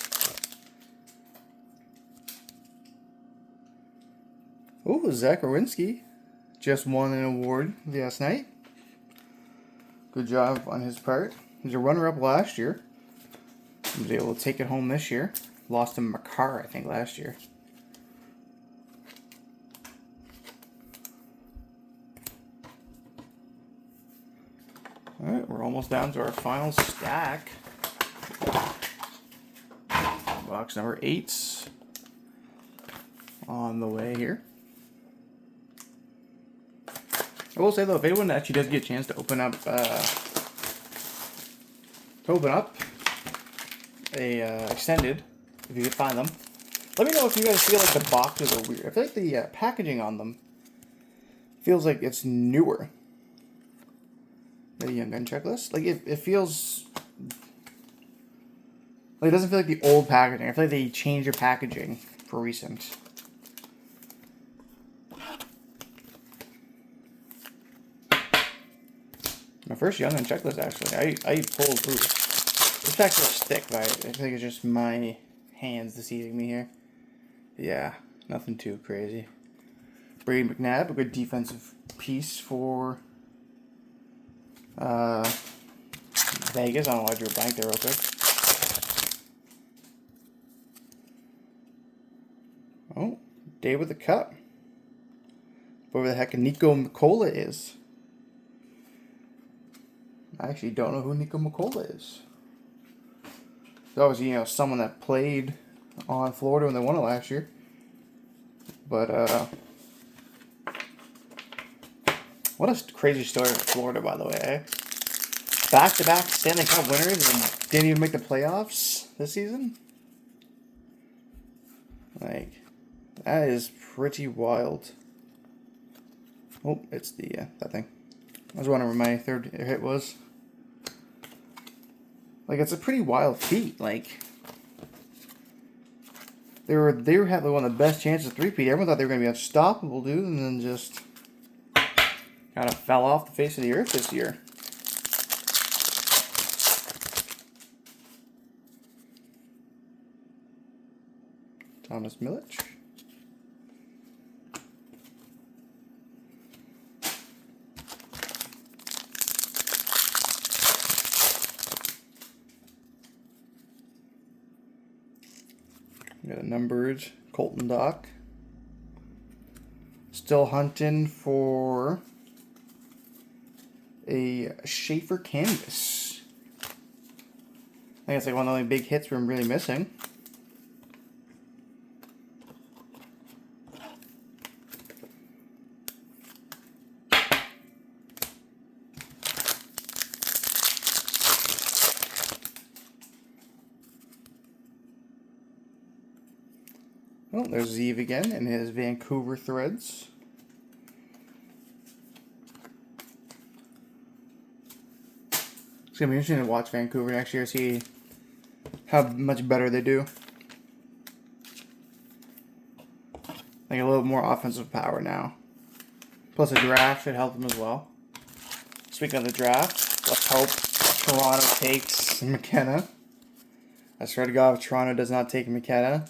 Oh, Zach Owinski just won an award last night. Good job on his part. He was a runner-up last year. He was able to take it home this year. Lost to Makar, I think, last year. Alright, we're almost down to our final stack. Box number 8's on the way here. I will say though, if anyone actually does get a chance to open up a extended, if you can find them, let me know if you guys feel like the boxes are weird. I feel like the packaging on them feels like it's newer. The Young Gun Checklist, like it feels like it doesn't feel like the old packaging. I feel like they changed their packaging for recent. My first Young Gun Checklist, actually, I pulled through. This pack's a stick, but I think it's just my hands deceiving me here. Yeah, nothing too crazy. Brady McNabb, a good defensive piece for Vegas. I don't know why I drew a blank there real quick. Oh, Dave with the cup. Whoever the heck Nico Mikola is. I actually don't know who Nico Mikola is. That was, someone that played on Florida when they won it last year. But, what a crazy story with Florida, by the way, eh? Back-to-back Stanley Cup winners and didn't even make the playoffs this season? Like, that is pretty wild. Oh, it's the, that thing. I was wondering where my third hit was. Like, it's a pretty wild feat. Like, they were having one of the best chances of three-peat. Everyone thought they were going to be unstoppable, dude, and then just kind of fell off the face of the earth this year. Thomas Milic. Got a numbered Colton Dock. Still hunting for a Schaefer canvas. I think it's like one of the only big hits we're really missing. Oh, there's Zeev again in his Vancouver Threads. It's going to be interesting to watch Vancouver next year, see how much better they do. Like a little more offensive power now. Plus a draft should help them as well. Speaking of the draft, let's hope Toronto takes McKenna. I swear to God, if Toronto does not take McKenna,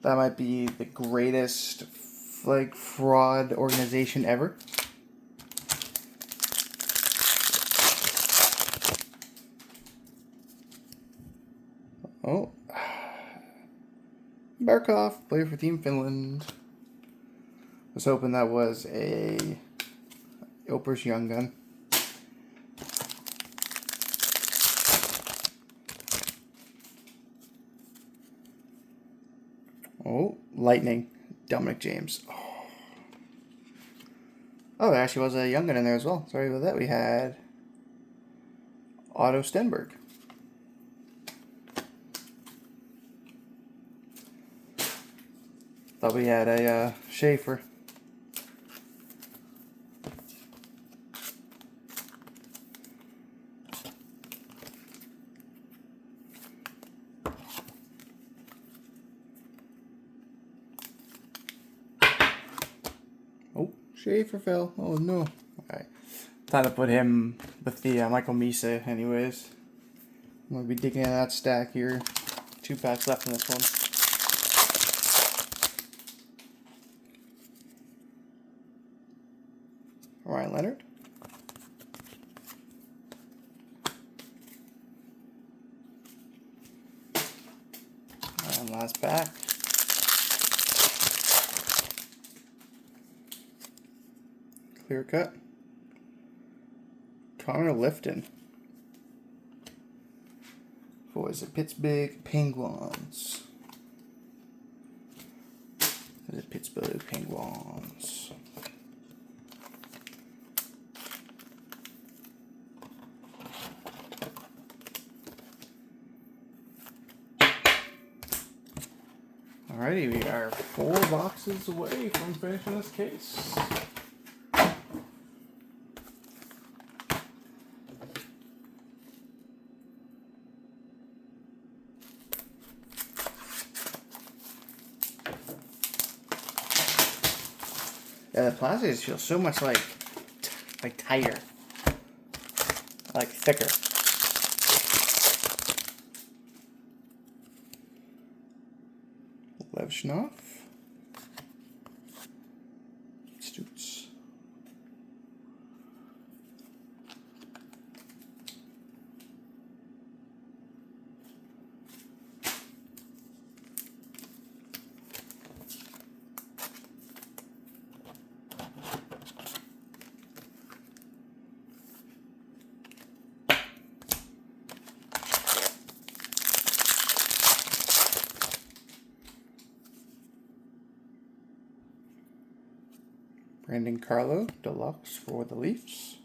that might be the greatest fraud organization ever. Oh. Barkov, player for Team Finland. Was hoping that was a Ilpers Young Gun. Oh, Lightning. Dominic James. Oh, there actually was a Young Gun in there as well. Sorry about that. We had Otto Stenberg. Thought we had a Schaefer. Oh, Schaefer fell. Oh no. Alright. Time to put him with the Michael Misa anyways. I'm going to be digging into that stack here. 2 packs left in this one. Ryan Leonard. And last pack. Clear cut. Connor Lifton. For is it Pittsburgh Penguins? Is it Pittsburgh Penguins? Alrighty, we are 4 boxes away from finishing this case. Yeah, the plastic just feels so much like tighter, like thicker. Levshunov. Stutz. Brandon Carlo, Deluxe for the Leafs.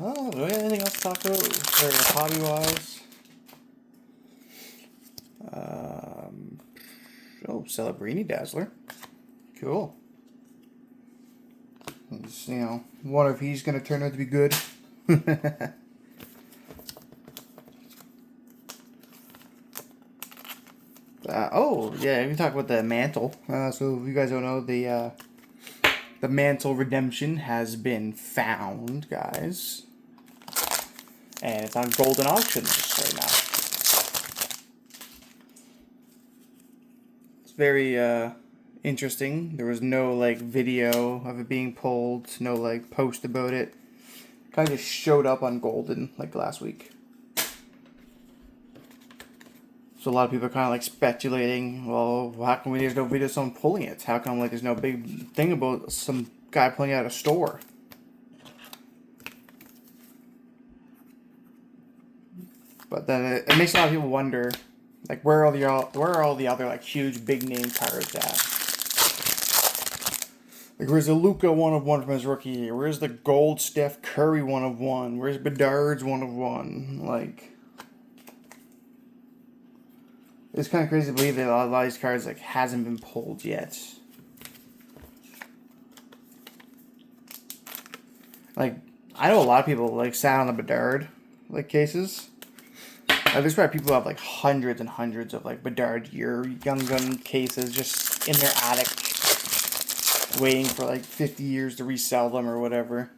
Oh, do we have anything else to talk about hobby-wise? Oh, Celebrini Dazzler. Cool. He's, wonder if he's going to turn out to be good. Oh, yeah, we can talk about the Mantle. So if you guys don't know, the Mantle Redemption has been found, guys. And it's on Golden Auctions right now. It's very interesting. There was no video of it being pulled, no post about it. Kind of just showed up on Golden last week. So a lot of people are kind of speculating, well, how come there's no video of someone pulling it? How come there's no big thing about some guy pulling it out of a store? But then it makes a lot of people wonder, where are all the other huge big name cards at? Where's the Luka 1/1 from his rookie year? Where's the gold Steph Curry 1/1? Where's Bedard's 1/1? It's kind of crazy to believe that a lot of these cards hasn't been pulled yet. I know a lot of people sat on the Bedard cases. There's probably people who have hundreds and hundreds of Bedard Young Gun cases just in their attic, waiting for 50 years to resell them or whatever.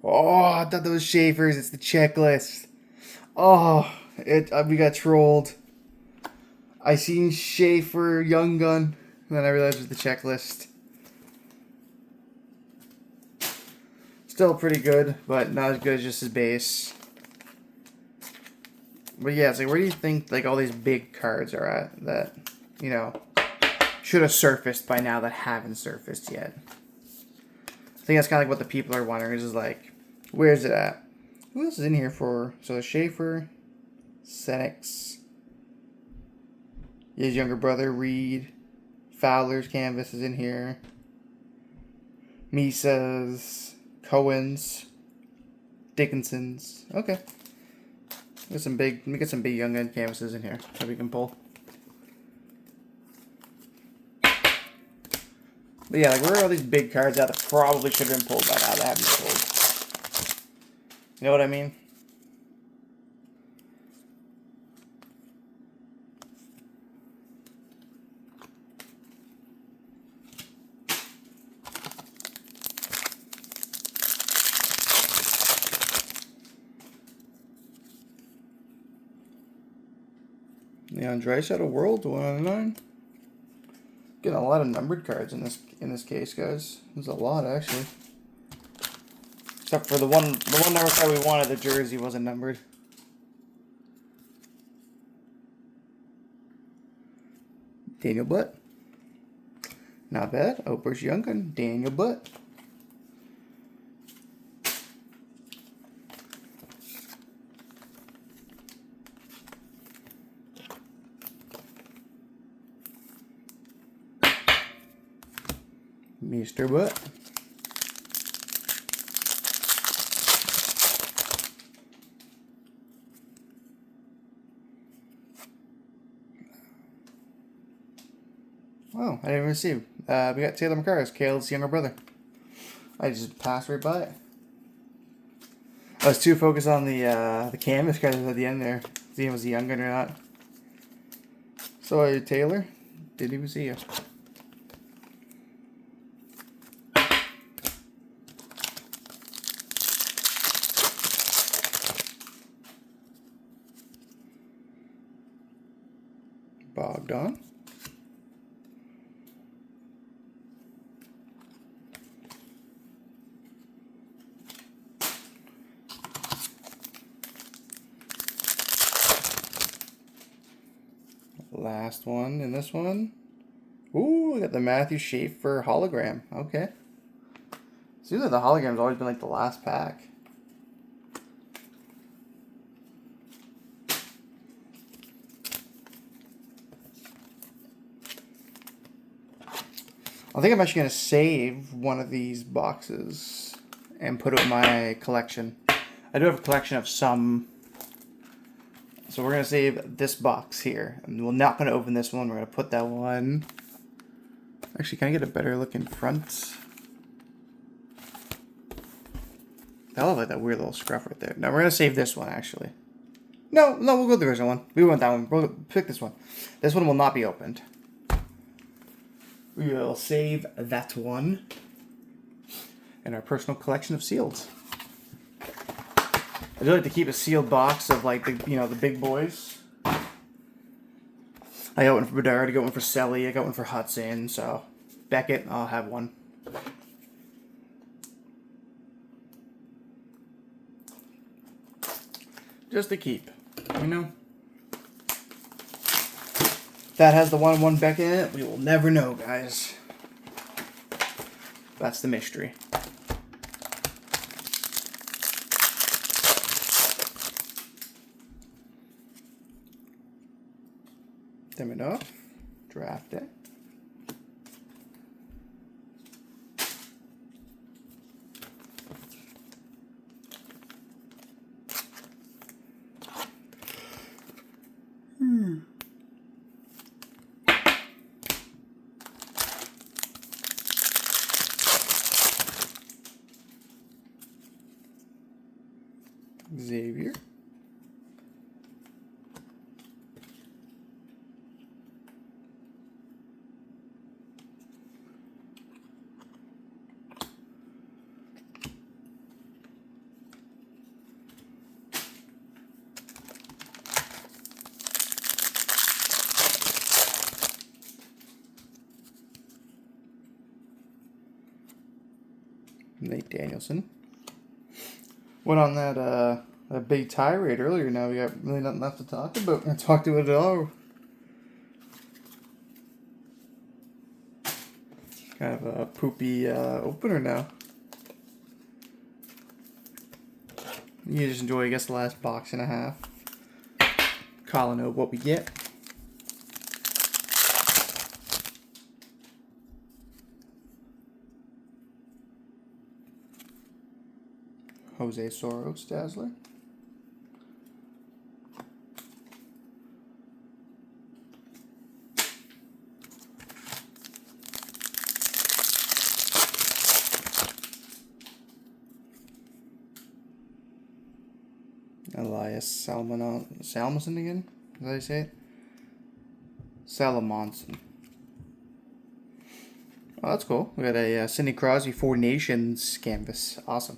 Oh, I thought that was Schaefer's. It's the checklist. Oh, we got trolled. I seen Schaefer Young Gun, and then I realized it was the checklist. Still pretty good, but not as good as just his base. But yeah, it's where do you think all these big cards are at that, should have surfaced by now that haven't surfaced yet? I think that's kind of what the people are wondering is where's it at? Who else is in here for? So Schaefer, Senex, his younger brother Reed, Fowler's canvas is in here. Mises, Cohen's, Dickinson's. Okay. Let me get some big young gun canvases in here that we can pull. But yeah, like where are all these big cards at that probably should have been pulled by now that haven't been pulled? You know what I mean? Leon Draisaitl World 1/9. Getting a lot of numbered cards in this case, guys. There's a lot actually. Except for the one number card we wanted, the jersey wasn't numbered. Daniel Butt. Not bad. Oprah's Young Gun. Daniel Butt. Mr. Butt. Oh, I didn't even see. We got Taylor McCarrs, Caleb's younger brother. I just passed right by it. I was too focused on the canvas cards at the end there. Seeing was he young gun or not. So Taylor, didn't even see you. Bogdan. Last one in this one. Ooh, we got the Matthew Schaefer hologram. Okay. Seems like the hologram's always been like the last pack. I think I'm actually going to save one of these boxes and put it in my collection. I do have a collection of some. So we're going to save this box here. And we're not going to open this one. We're going to put that one. Actually, can I get a better look in front? I love like that weird little scruff right there. No, we're going to save this one, actually. No, we'll go to the original one. We want that one. We'll pick this one. This one will not be opened. We will save that one in our personal collection of sealed. I do like to keep a sealed box of like the big boys. I got one for Bedard, I got one for Selly, I got one for Hudson, so Beckett, I'll have one. Just to keep, you know. That has the 1/1 Beckett in it, we will never know, guys. That's the mystery. Demidov, draft day. Xavier. Nate Danielson. Went on that a big tirade earlier. Now we got really nothing left to talk about. I talked about it all. Kind of a poopy opener now. You just enjoy, I guess, the last box and a half. Colin know what we get. Jose Soros Dazzler. Elias Salmonson again? Did I say it? Salamonson. Oh, that's cool. We got a Sidney Crosby 4 Nations canvas. Awesome.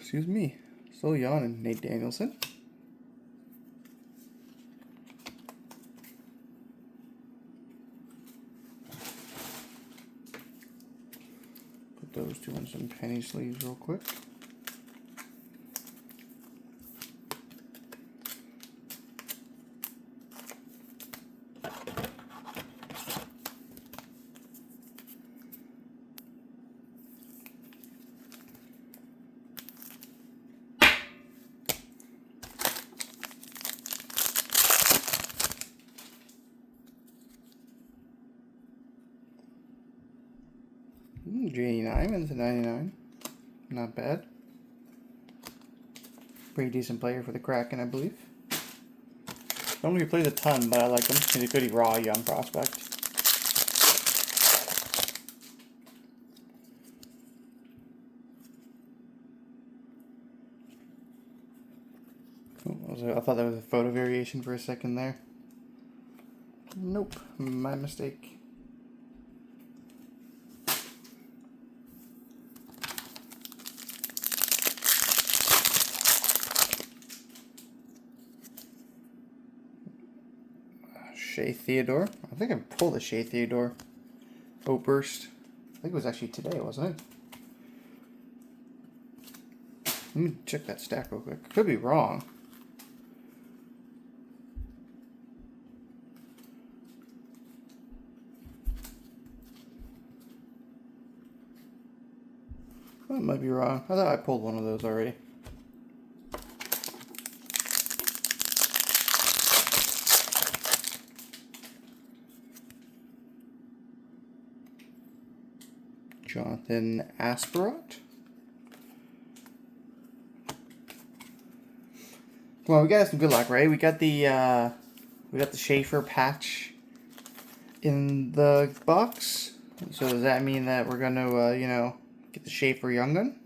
Excuse me. Still yawning. Nate Danielson. Put those two on some penny sleeves real quick. J.E. Nyman to 99. Not bad. Pretty decent player for the Kraken, I believe. Don't really plays a ton, but I like him. He's a pretty raw young prospect. I thought that was a photo variation for a second there. Nope, my mistake. Shea Theodore. I think I pulled a Shea Theodore Outburst. I think it was actually today, wasn't it? Let me check that stack real quick. Could be wrong. I might be wrong. I thought I pulled one of those already. Jonathan Asperot. Come on, we got some good luck, right? We got the Schaefer patch in the box. So does that mean that we're gonna you know, get the Schaefer Young Gun?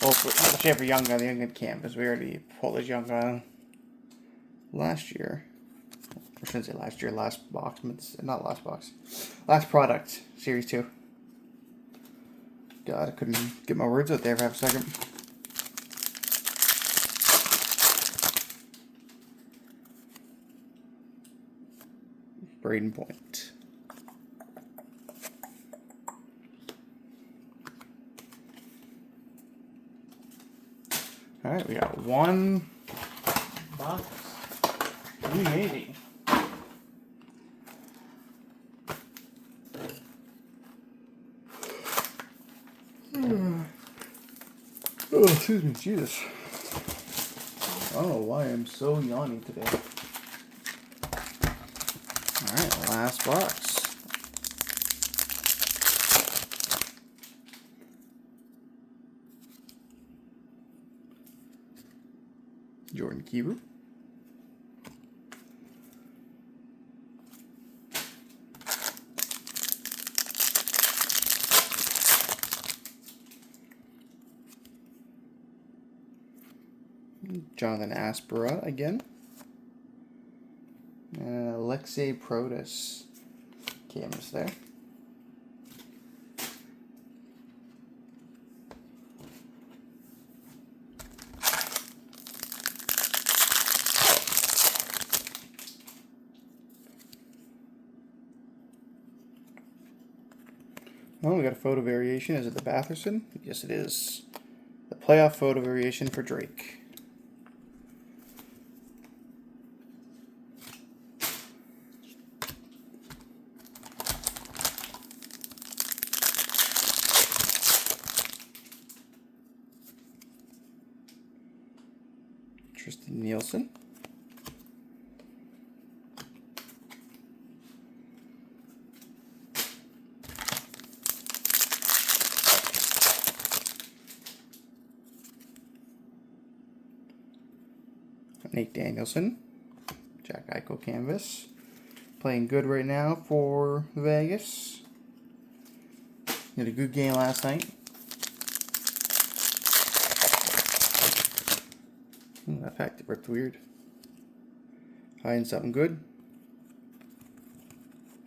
Oh, not the Schaefer Young Gun, the Young Gun Canvas. We already pulled his Young Gun last year. I shouldn't say last year, last box, but it's not last box. Last product, Series 2. God, I couldn't get my words out there for half a second. Braden Point. Alright, we got one box remaining. Oh, excuse me, Jesus. I don't know why I'm so yawny today. Alright, last box. Jordan Kyrou. Jonathan Asperot again. And Alexei Protas canvas there. Oh, we got a photo variation. Is it the Batherson? Yes, it is. The playoff photo variation for Drake. Tristan Nielsen. Nate Danielson. Jack Eichel canvas. Playing good right now for Vegas. Had a good game last night. That pack ripped weird. Hiding something good.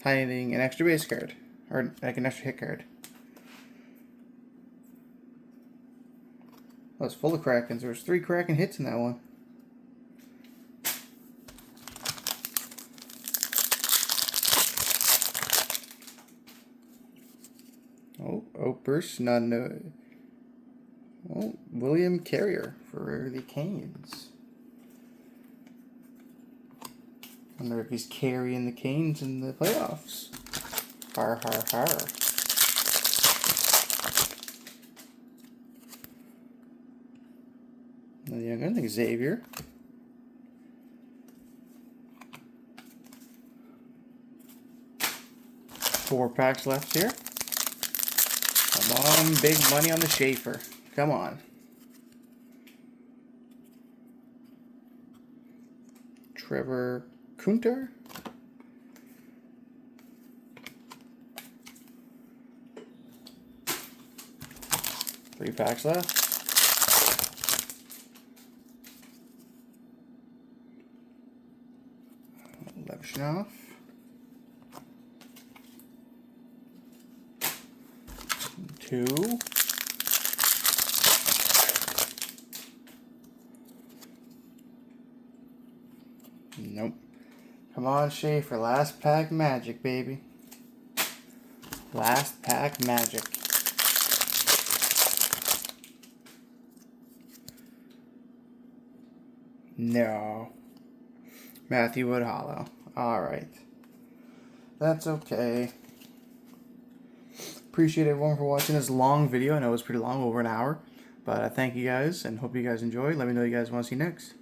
Hiding an extra base card. Or like an extra hit card. Oh, it's full of Krakens. There was 3 Kraken hits in that one. Oh, Opers, not no. Oh, William Carrier for the Canes. I wonder if he's carrying the Canes in the playoffs. Har har har. The young gun, Xavier. Four packs left here. Come on, big money on the Schaefer. Come on. Trevor Kunter. Three packs left. Levshnoff. Two. Nope. Come on, Schaefer. Last pack magic, baby. Last pack magic. No. Matthew Wood Hollow. Alright. That's okay. Appreciate everyone for watching this long video. I know it was pretty long, over an hour. But I thank you guys and hope you guys enjoy. Let me know what you guys want to see next.